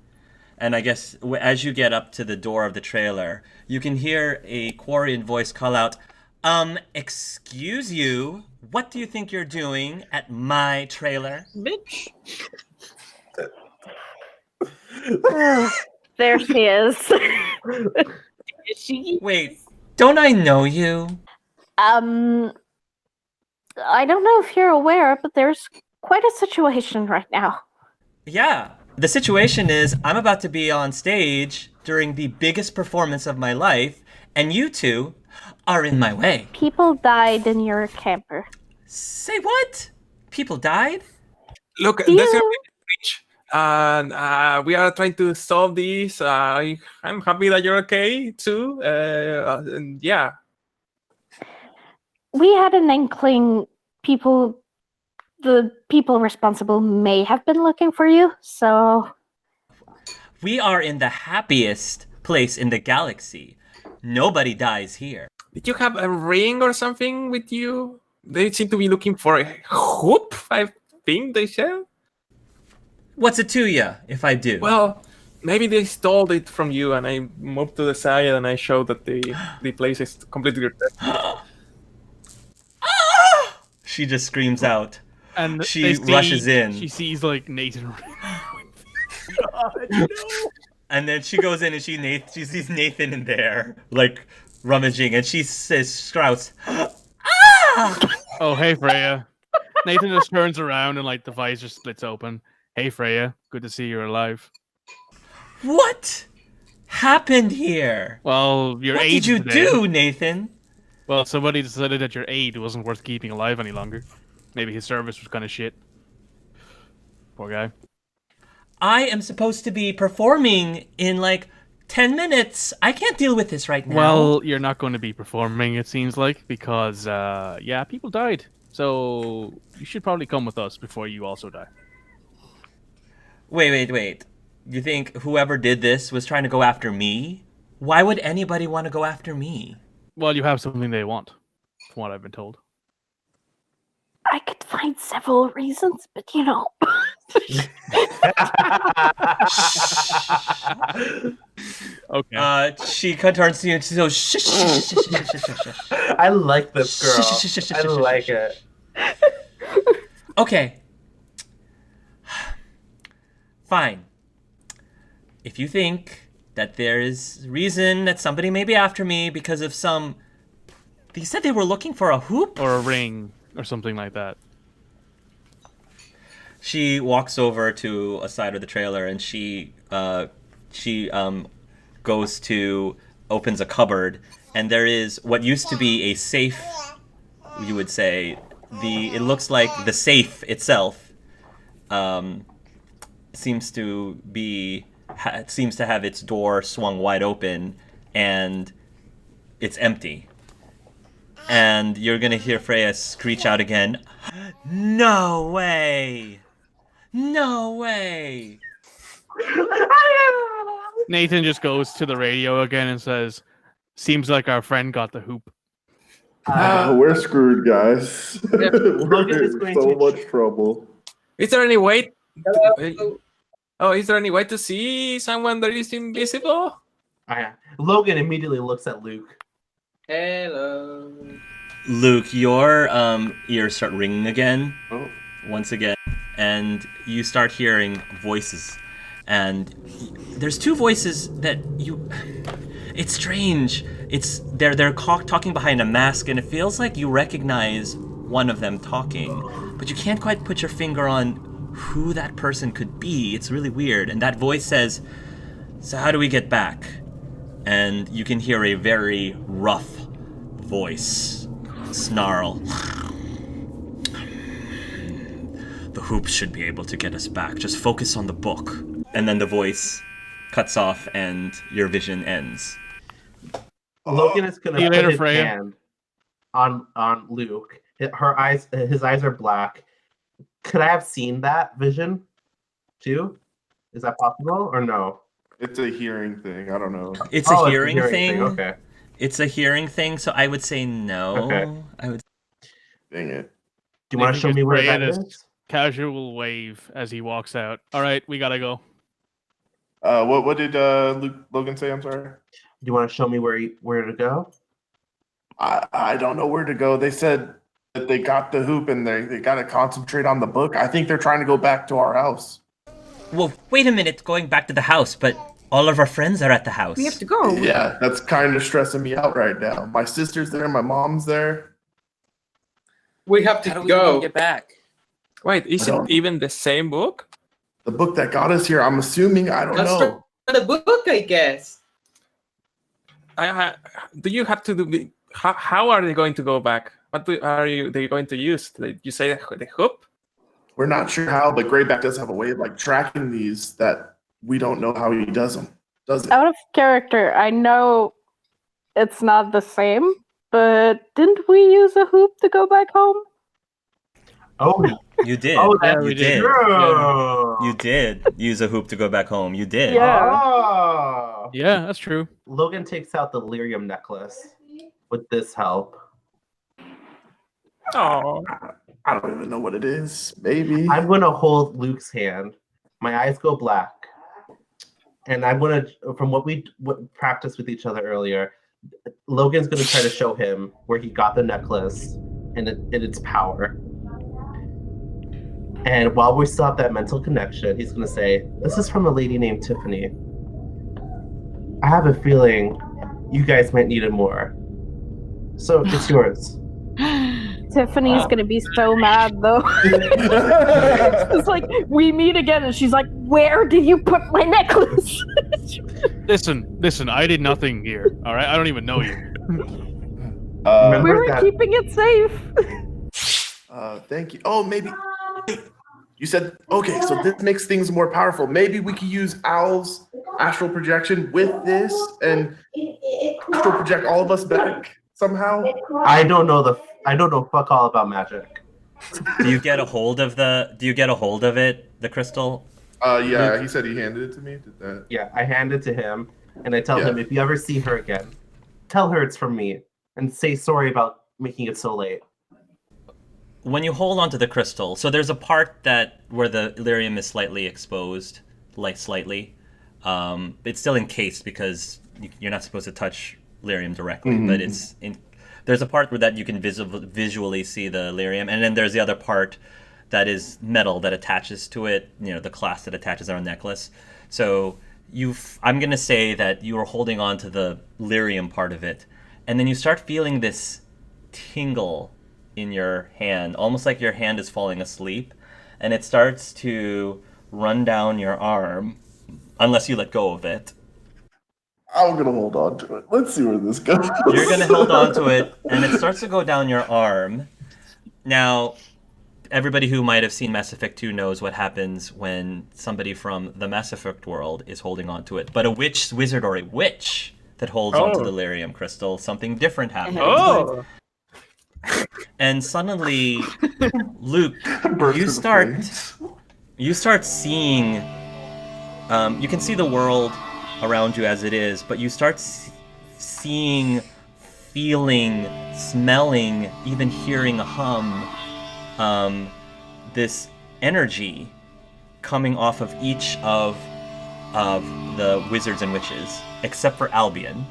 And I guess as you get up to the door of the trailer, you can hear a Quarian voice call out, excuse you, what do you think you're doing at my trailer? Bitch. There she is. Is she? Wait, don't I know you? I don't know if you're aware, but there's quite a situation right now. Yeah. The situation is I'm about to be on stage during the biggest performance of my life, and you two are in my way. People died in your camper. Say what? People died? Look, Do that's gonna you- be rich. And we are trying to solve this. I'm happy that you're okay too. And yeah, We had an inkling the people responsible may have been looking for you, so We are in the happiest place in the galaxy. Nobody dies here. did you have a ring or something with you? They seem to be looking for a hoop. I think they said. What's it to ya if I do? Well, maybe they stole it from you, and I moved to the side and I showed that the place is completely detached. She just screams out. And She they see- rushes in. She sees like Nathan. And then she goes in and she sees Nathan in there, like rummaging, and she says, "Strauss, Oh, hey Freya. Nathan just turns around and like the visor splits open. Hey Freya, good to see you're alive. what happened here? Well, your What aid did you today- do, Nathan?" Well, somebody decided that your aid wasn't worth keeping alive any longer. Maybe his service was kind of shit. Poor guy. I am supposed to be performing in like 10 minutes. I can't deal with this right now. Well, you're not going to be performing, it seems like, because, yeah, people died. So you should probably come with us before you also die. Wait. You think whoever did this was trying to go after me? Why would anybody want to go after me? Well, you have something they want, from what I've been told. I could find several reasons, but you know. Okay. She turns to you and she goes, shh. I like this girl. I like it. Okay. Fine. If you think that there is reason that somebody may be after me because of some... They said they were looking for a hoop? Or a ring, or something like that. She walks over to a side of the trailer and she goes to opens a cupboard, and there is what used to be a safe, you would say. It looks like the safe itself seems to have its door swung wide open, and it's empty. And you're gonna hear Freya screech out again, "No way! No way!" Nathan just goes to the radio again and says, "Seems like our friend got the hoop." We're screwed, guys. We're is in going so to- much trouble. Is there any way? Is there any way to see someone that is invisible? Logan immediately looks at Luke. Hello. Luke, your ears start ringing again, Oh. once again, and you start hearing voices. And there's two voices that you... It's strange. They're talking behind a mask, and it feels like you recognize one of them talking, but you can't quite put your finger on who that person could be. It's really weird. And that voice says, "So how do we get back?" And you can hear a very rough voice snarl. "The hoops should be able to get us back. Just focus on the book." And then the voice cuts off and your vision ends. Logan is gonna See you put later, his Freya. hand on Luke. His eyes are black. Could I have seen that vision too? Is that possible or no? It's a hearing thing. I don't know. It's a Oh, hearing thing. Okay. It's a hearing thing, so I would say no. Okay. I would. Dang it. Do you want to Nathan show just me where Freya that this is? Casual wave as he walks out. All right, we gotta go. What did Logan say? I'm sorry. Do you want to show me where to go? I don't know where to go. They said that they got the hoop and they got to concentrate on the book. I think they're trying to go back to our house. Well, wait a minute, going back to the house, but all of our friends are at the house. We have to go. Yeah, that's kind of stressing me out right now. My sister's there, my mom's there. We have to How do we even go. get back? Wait, is it even the same book? The book that got us here, I'm assuming, I don't know. The book, I guess. Do you have to do? How are they going to go back? What they going to use? You say the hoop? We're not sure how, but Greyback does have a way of like tracking these that we don't know how he does them. Does it? Out of character, I know it's not the same, but didn't we use a hoop to go back home? Oh, You did. Oh, Yeah, you we did. true. You did use a hoop to go back home. You did. Yeah. Oh. Yeah, that's true. Logan takes out the lyrium necklace with this help. Oh, I don't even know what it is. Maybe. I'm gonna hold Luke's hand. My eyes go black, and I'm gonna, from what we practiced with each other earlier, Logan's gonna try to show him where he got the necklace and its power. And while we still have that mental connection, he's gonna say, "This is from a lady named Tiffany. I have a feeling you guys might need it more. So it's yours." Tiffany's gonna be so mad though. It's like we meet again, and she's like, "Where did you put my necklace?" Listen, I did nothing here. All right, I don't even know you. Remember We were that- keeping it safe. Thank you. Oh, maybe. You said, okay, so this makes things more powerful. Maybe we could use Owl's astral projection with this and astral project all of us back somehow. I don't know fuck all about magic. Do you get a hold of it, the crystal? Yeah, he said he handed it to me. Did that? Yeah, I hand it to him, and I tell Yeah. him, if you ever see her again, tell her it's from me, and say sorry about making it so late. When you hold onto the crystal, so there's a part where the lyrium is slightly exposed, like slightly. It's still encased because you're not supposed to touch lyrium directly, but there's a part where that you can visually see the lyrium, and then there's the other part that is metal that attaches to it. The clasp that attaches our necklace. So I'm gonna say that you are holding on to the lyrium part of it, and then you start feeling this tingle in your hand, almost like your hand is falling asleep, and it starts to run down your arm, unless you let go of it. I'm gonna hold on to it. Let's see where this goes. You're gonna hold on to it, and it starts to go down your arm. Now, everybody who might have seen Mass Effect 2 knows what happens when somebody from the Mass Effect world is holding on to it. But a wizard or a witch that holds onto the lyrium crystal, something different happens. oh, And suddenly, Luke, Burst you of the start flames. seeing. You can see the world around you as it is, but you start seeing, feeling, smelling, even hearing a hum. This energy coming off of each of the wizards and witches, except for Albion.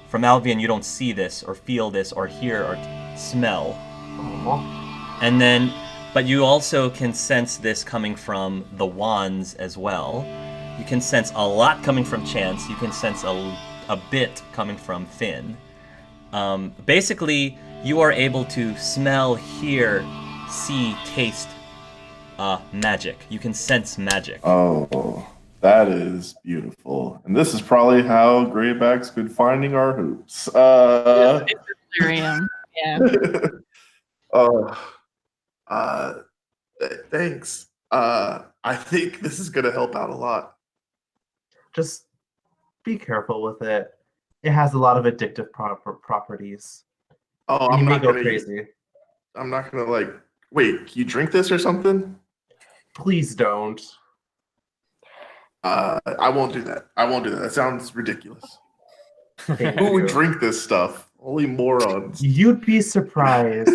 From Albion, you don't see this, or feel this, or hear, or smell. And then, but you also can sense this coming from the wands as well. You can sense a lot coming from Chance. You can sense a bit coming from Finn. Basically, you are able to smell, hear, see, taste magic. You can sense magic. Oh, that is beautiful. And this is probably how Greyback's been finding our hoops. Lyrium. Yeah. Thanks. I think this is gonna help out a lot. Just be careful with it. It has a lot of addictive properties. Oh, You I'm may not go gonna. crazy. I'm not gonna wait. Can you drink this or something? Please don't. I won't do that. That sounds ridiculous. Thank Who would you. drink this stuff? Only morons. You'd be surprised.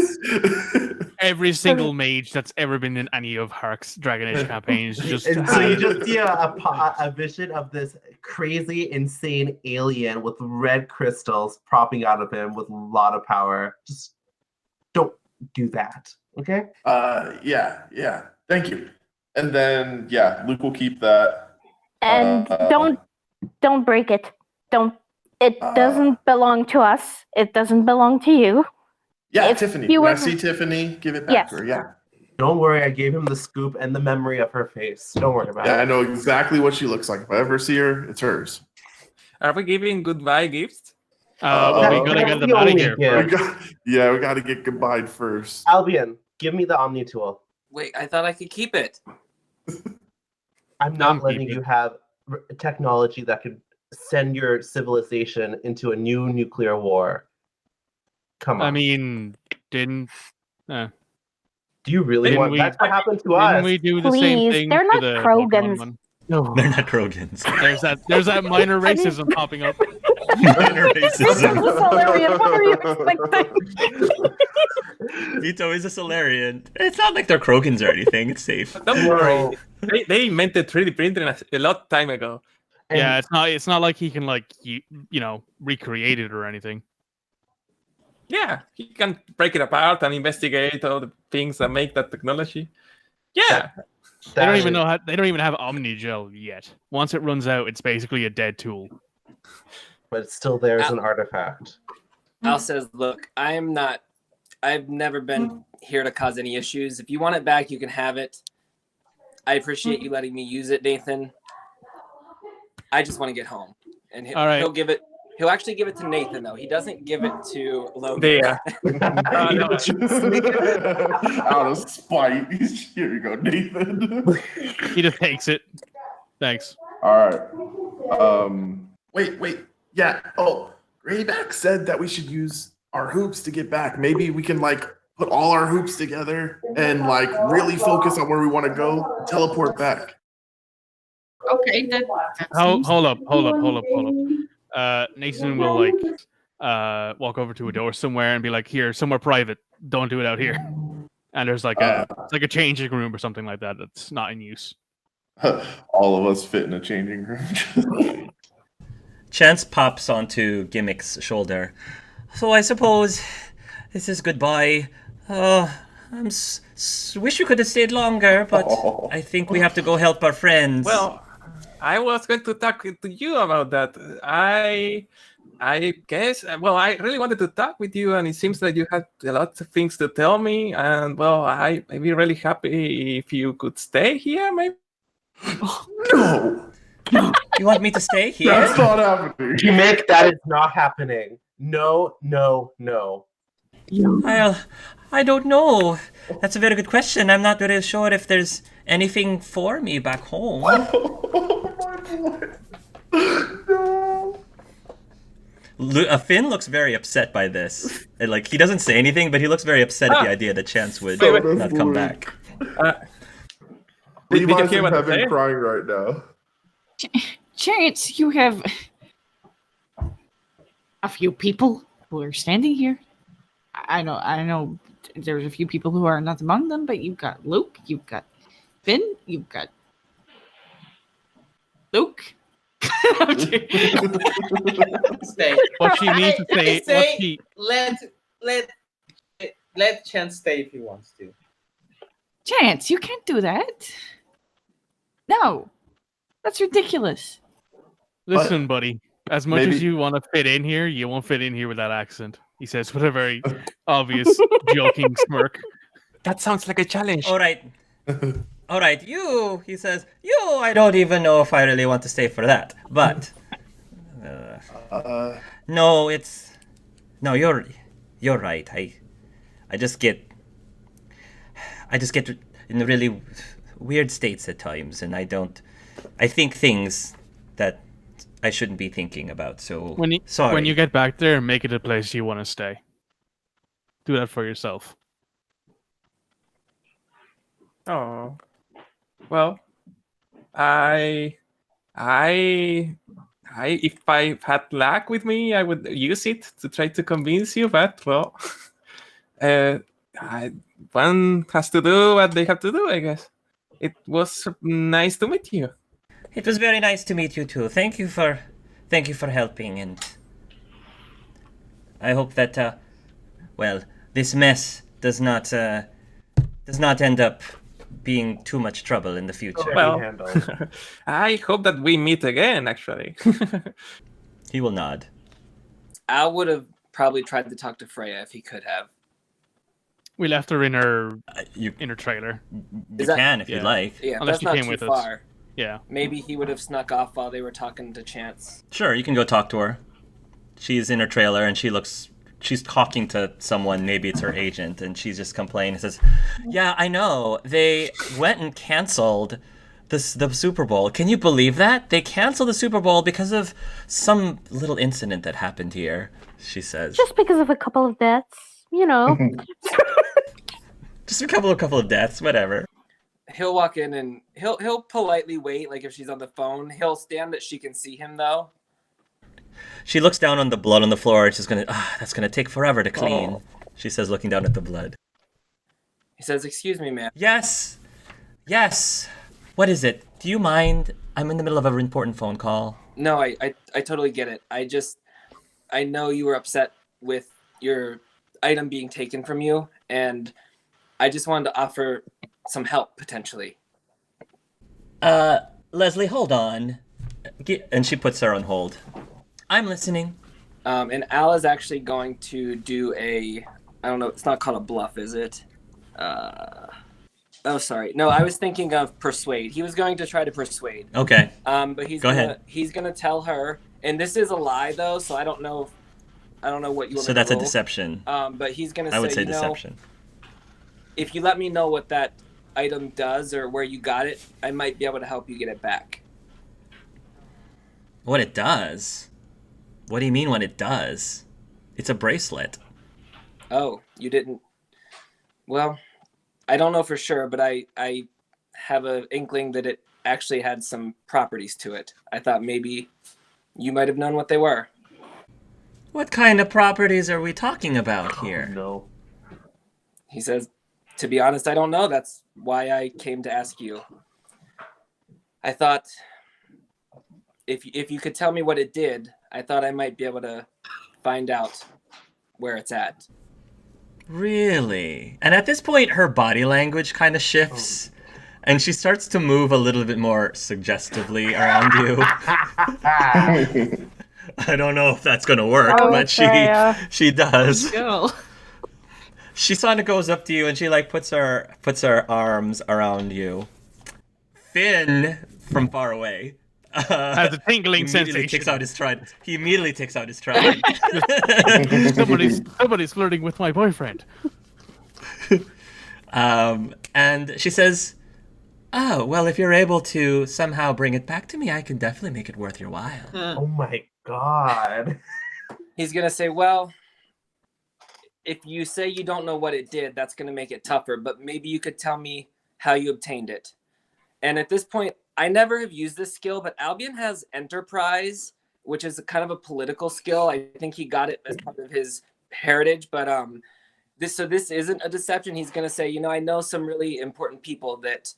Hey, every single mage that's ever been in any of Hark's Dragon Age campaigns just And so you had- just see a vision of this crazy, insane alien with red crystals propping out of him with a lot of power. Just don't do that, okay? Yeah. Thank you. And then Luke will keep that. And don't break it. Don't. It doesn't belong to us. It doesn't belong to you. Yeah, If Tiffany. you When I were- see Tiffany, give it back Yes. to her. Yeah. Don't worry, I gave him the scoop and the memory of her face. Don't worry about Yeah, I it. know exactly what she looks like. If I ever see her, it's hers. Are we giving goodbye gifts? well, we gotta That's get them the out of only here. gift. We got to get combined first. Albion, give me the Omni tool. Wait, I thought I could keep it. I'm Don't not letting keep it. you have technology that could send your civilization into a new nuclear war. Come on. I mean, didn't do you really didn't want? we- That's what happened to didn't us. we do the same Please, thing they're to not the Krogans. Pokemon one? No, They're not Krogans. there's that minor racism popping up. Minor This is racism. Solarian. What are you expecting? Vito is a Solarian. It's not like they're Krogans or anything. It's safe. Don't worry. They invented 3D printing a lot time ago. Yeah, it's not like he can like you know recreate it or anything. Yeah, he can break it apart and investigate all the things that make that technology. Yeah, They don't even know how. They don't even have Omnigel yet. Once it runs out, it's basically a dead tool. But it's still there as an artifact. Al says, "Look, I've never been here to cause any issues. If you want it back, you can have it. I appreciate you letting me use it, Nathan. I just want to get home." And All right. he'll give it. He'll actually give it to Nathan, though. He doesn't give it to Logan. there. Out of spite. Here you go, Nathan. He just takes it. Thanks. All right. Wait. Yeah. Oh, Greyback said that we should use our hoops to get back. Maybe we can like put all our hoops together and like really focus on where we want to go. Teleport back. Okay, that seems- Hold up. Nathan will like walk over to a door somewhere and be like, "Here, somewhere private. Don't do it out here." And there's like it's like a changing room or something like that that's not in use. All of us fit in a changing room. Chance pops onto Gimmick's shoulder. So I suppose this is goodbye. Wish you could have stayed longer, but I think we have to go help our friends. Well, I was going to talk to you about that. I guess. Well, I really wanted to talk with you, and it seems that you had a lot of things to tell me. And well, I'd be really happy if you could stay here, maybe. No, You want me to stay here? that's not happening. Gimmick, that is not happening. No. I don't know. That's a very good question. I'm not really sure if there's anything for me back home. Finn looks very upset by this. And, like, he doesn't say anything, but he looks very upset at the idea that Chance would Wait. not come back. Did you Levi's hear in what I heaven said? crying right now. Chance, you have a few people who are standing here. I know there's a few people who are not among them, but you've got Luke, you've got Finn, you've got Luke. Stay. What she needs to say. Say, What she, let Chance stay if he wants to. Chance, you can't do that. No, that's ridiculous. listen, buddy. As much Maybe- as you want to fit in here, you won't fit in here with that accent. He says with a very obvious joking smirk. That sounds like a challenge. All right, you, he says, I don't even know if I really want to stay for that. But, no, you're right. I just get in really weird states at times, and I think things that I shouldn't be thinking about. So sorry. When you get back there, make it a place you want to stay. Do that for yourself. Oh, well, if I had luck with me, I would use it to try to convince you. But well, one has to do what they have to do, I guess. It was nice to meet you. It was very nice to meet you too. Thank you for helping, and I hope that this mess does not end up being too much trouble in the future. Well, handle. I hope that we meet again, actually. He will nod. Al would have probably tried to talk to Freya if he could have. We left her in her You trailer. can if you'd Yeah. like. Yeah, Unless that's you not came too with us. far. Yeah. Maybe he would have snuck off while they were talking to Chance. Sure, you can go talk to her. She's in her trailer and she's talking to someone, maybe it's her agent, and she's just complaining and says, "Yeah, I know. They went and canceled the Super Bowl. Can you believe that? They canceled the Super Bowl because of some little incident that happened here," she says. Just because of a couple of deaths, you know. Just a couple of deaths, whatever. He'll walk in and he'll politely wait, like if she's on the phone. He'll stand that she can see him though. She looks down on the blood on the floor and she's that's gonna take forever to clean. She says, looking down at the blood. He says, "Excuse me, ma'am." Yes. What is it? Do you mind? I'm in the middle of an important phone call. No, I totally get it. I know you were upset with your item being taken from you, and I just wanted to offer some help potentially. Leslie, hold on. And she puts her on hold. I'm listening. And Al is actually going to do I don't know, it's not called a bluff, is it? Oh, sorry. No, I was thinking of persuade. He was going to try to persuade. Okay. But Go ahead. He's gonna tell her, and this is a lie though, so I don't know what you want. So that's a deception. But he's gonna say, I would say you know, deception. if you let me know what that item does or where you got it, I might be able to help you get it back. What it does? What do you mean what it does? It's a bracelet. Oh, you didn't? Well, I don't know for sure, but I have an inkling that it actually had some properties to it. I thought maybe you might have known what they were. What kind of properties are we talking about here? No. He says, "To be honest, I don't know. That's why I came to ask you. I thought if you could tell me what it did, I thought I might be able to find out where it's at." Really? And at this point, her body language kind of shifts, and she starts to move a little bit more suggestively around you. I don't know if that's gonna work, but she does. Girl. She sort of goes up to you and she like puts her arms around you. Finn from far away Has a tingling immediately sensation. takes out his trident. He immediately takes out his trident. Somebody's flirting with my boyfriend. And she says, "Oh, well, if you're able to somehow bring it back to me, I can definitely make it worth your while." Oh my god. He's gonna say, "Well, if you say you don't know what it did, that's gonna make it tougher. But maybe you could tell me how you obtained it." And at this point, I never have used this skill, but Albion has Enterprise, which is kind of a political skill. I think he got it as part of his heritage, but this isn't a deception. He's gonna say, "You know, I know some really important people that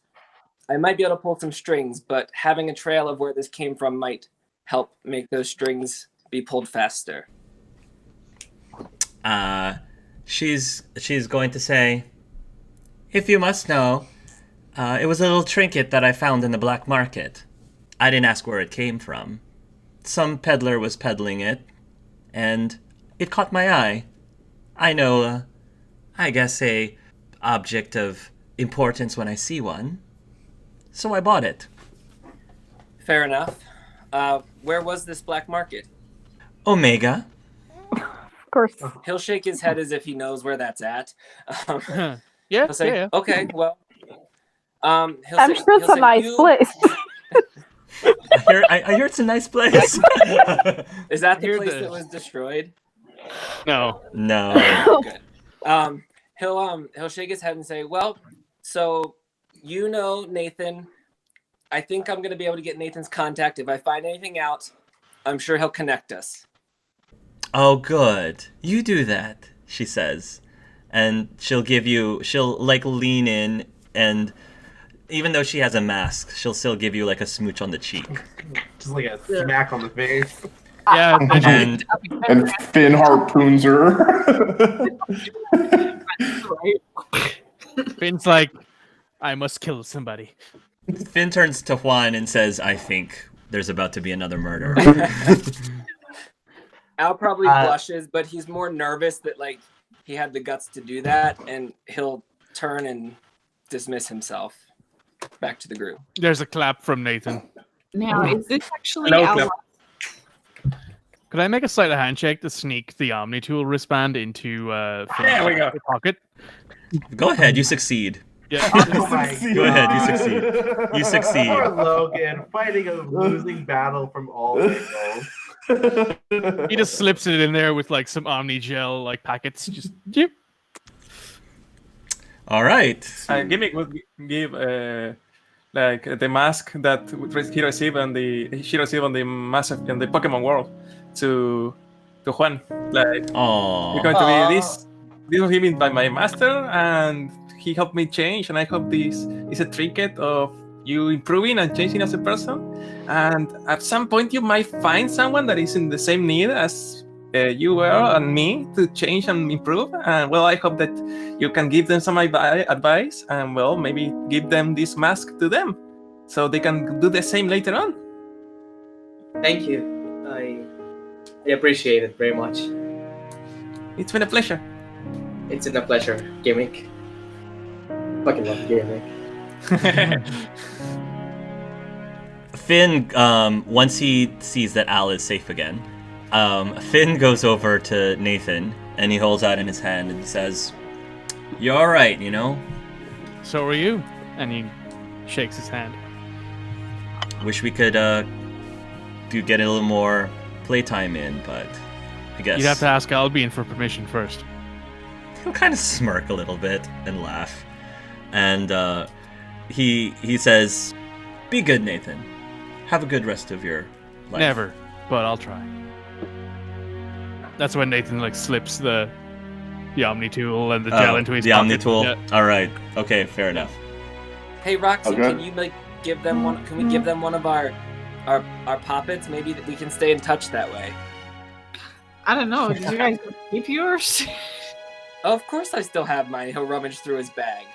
I might be able to pull some strings, but having a trail of where this came from might help make those strings be pulled faster." She's going to say, "If you must know, it was a little trinket that I found in the black market. I didn't ask where it came from. Some peddler was peddling it, and it caught my eye. I know, I guess a object of importance when I see one. So I bought it." Fair enough. Where was this black market? Omega. Of course. He'll shake his head as if he knows where that's at. Yeah, He'll say, yeah. "Okay, well." I'm sure it's a nice place. I hear it's a nice place. Is that the Hear place the- that was destroyed? No. No. Good. He'll shake his head and say, "Well, so you know Nathan. I think I'm gonna be able to get Nathan's contact. If I find anything out, I'm sure he'll connect us." Oh, good. You do that, she says. and she'll like lean in, and even though she has a mask, she'll still give you like a smooch on the cheek. Just like a smack on the face. Yeah, And And Finn harpoons her. Finn's like, I must kill somebody. Finn turns to Juan and says, I think there's about to be another murder. Al probably blushes, but he's more nervous that like he had the guts to do that, and he'll turn and dismiss himself back to the group. There's a clap from Nathan. Now, is this actually Hello, our Clem. Could I make a sleight of hand check to sneak the Omni Tool wristband into There we go. pocket? Go ahead, you succeed. Yeah. Oh my Go ahead, you God. succeed. You succeed. Poor Logan, fighting a losing battle from all angles. He just slips it in there with like some Omni gel like packets. Just yep. All right. Gimmick would give like the mask that he received on she received on the massive in the Pokemon world to Juan. Like Aww. we're going to be this was given by my master, and he helped me change, and I hope this is a trinket of you improving and changing as a person. And at some point you might find someone that is in the same need as you were and me to change and improve. And well, I hope that you can give them some advice, and well, maybe give them this mask to them so they can do the same later on. Thank you. I appreciate it very much. It's been a pleasure. It's been a pleasure, Gimmick. Fucking love Gimmick. Finn, once he sees that Al is safe again, Finn goes over to Nathan and he holds out in his hand and says, "You're all right, you know? So are you?" And he shakes his hand. Wish we could get a little more playtime in, but I guess You'd have to ask Albion for permission first. He'll kind of smirk a little bit and laugh, and he says, "Be good, Nathan. Have a good rest of your life." Never, but I'll try. That's when Nathan like slips the Omni Tool and the gel into his the pocket. Omni Tool. Yeah. All right. Okay. Fair enough. Hey Roxy, Okay. can you like give them one? Can we give them one of our poppets? Maybe we can stay in touch that way. I don't know. Did you guys keep yours? Of course, I still have mine. He'll rummage through his bag.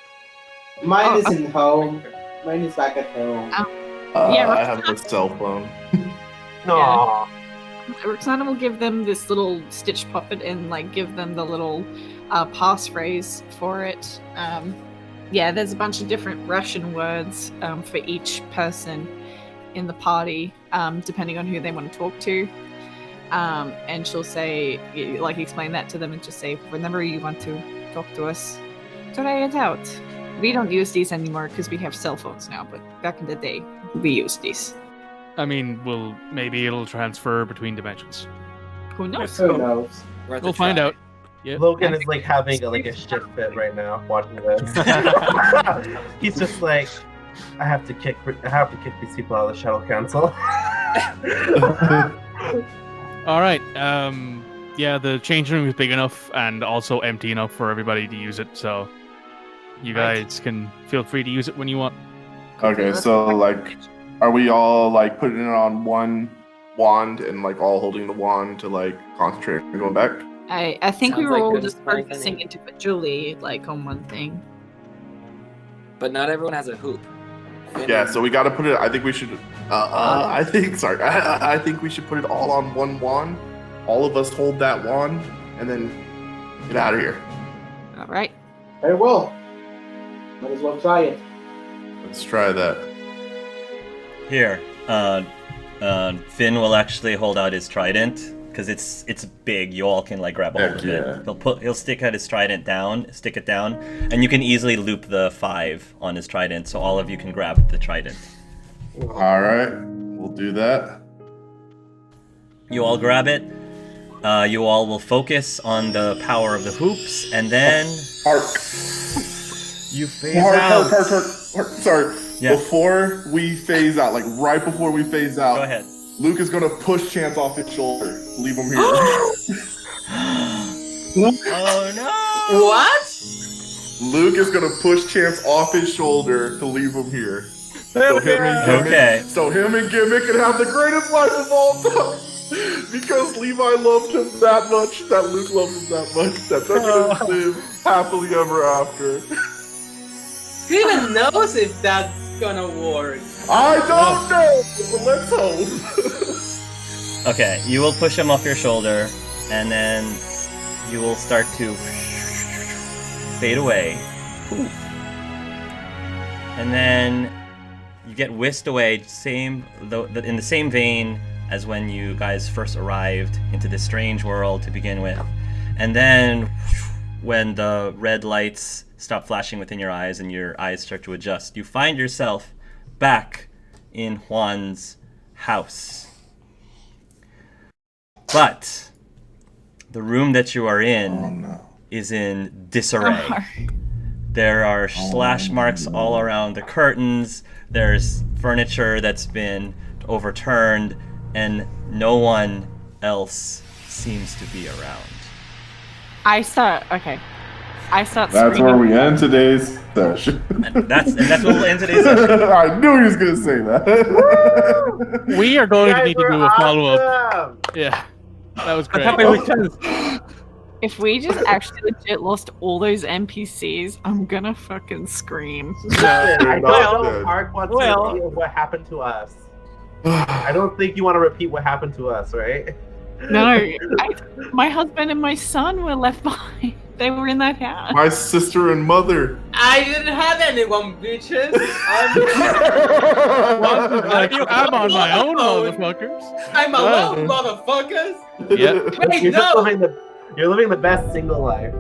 Mine isn't home. Mine is back at home. Yeah, I have a cell phone. Aww. Roxana will give them this little stitch puppet and like give them the little passphrase for it. Yeah, there's a bunch of different Russian words for each person in the party, depending on who they want to talk to. And she'll say, like, explain that to them and just say, whenever you want to talk to us, try it out. We don't use these anymore because we have cell phones now, but back in the day, we used these. I mean, maybe it'll transfer between dimensions. Who knows? Who knows? Worth a We'll find try. out. Yeah. Logan is like having a shit fit right now watching this. He's just like, I have to kick these people out of the Shadow Council. All right. Yeah, the change room is big enough and also empty enough for everybody to use it. So you guys can feel free to use it when you want. Okay, so like, are we all like putting it on one wand and like all holding the wand to like concentrate and going back? I think we Sounds were like all good just as far as focusing any. individually, like on one thing. But not everyone has a hoop. Yeah, so we got to put it. I think we should. I think we should put it all on one wand. All of us hold that wand, and then get out of here. All right. Very well. Might as well try it. Let's try that. Here, Finn will actually hold out his trident because it's big. You all can like grab a hold Heck of yeah. it. He'll stick his trident down, stick it down, and you can easily loop the 5 on his trident, so all of you can grab the trident. All right, we'll do that. You all grab it. You all will focus on the power of the hoops, and then Hark. you phase Hark. out. Sorry. Yeah. Before we phase out, like right before we phase out, Go ahead. Luke is gonna push Chance off his shoulder. Leave him here. Oh no! What? Luke is gonna push Chance off his shoulder to leave him here. So him and Gimmick can have the greatest life of all time. Because Levi loved him that much, that Luke loved him that much, that they're gonna live happily ever after. Who even knows if that's gonna work? I don't know, but let's hope. Okay, you will push him off your shoulder, and then you will start to fade away. Poof. And then you get whisked away, in the same vein as when you guys first arrived into this strange world to begin with. And then when the red lights stop flashing within your eyes and your eyes start to adjust, you find yourself back in Juan's house. But the room that you are in is in disarray. There are slash marks all around the curtains. There's furniture that's been overturned, and no one else seems to be around. I start screaming. That's where we end today's session. And that's what we'll end today's session. I knew he was gonna say that. We are going to guys need to were do a follow-up. awesome. Yeah, that was I great. thought we returned. If we just actually legit lost all those NPCs, I'm gonna fucking scream. I don't Well- know if Ark wants well- to repeat what happened to us. I don't think you want to repeat what happened to us, right? No, my husband and my son were left behind. They were in that house. My sister and mother. I didn't have anyone, bitches. I'm on my own, motherfuckers. I'm alone, motherfuckers. Yep. Wait, You're just no. living the best single life.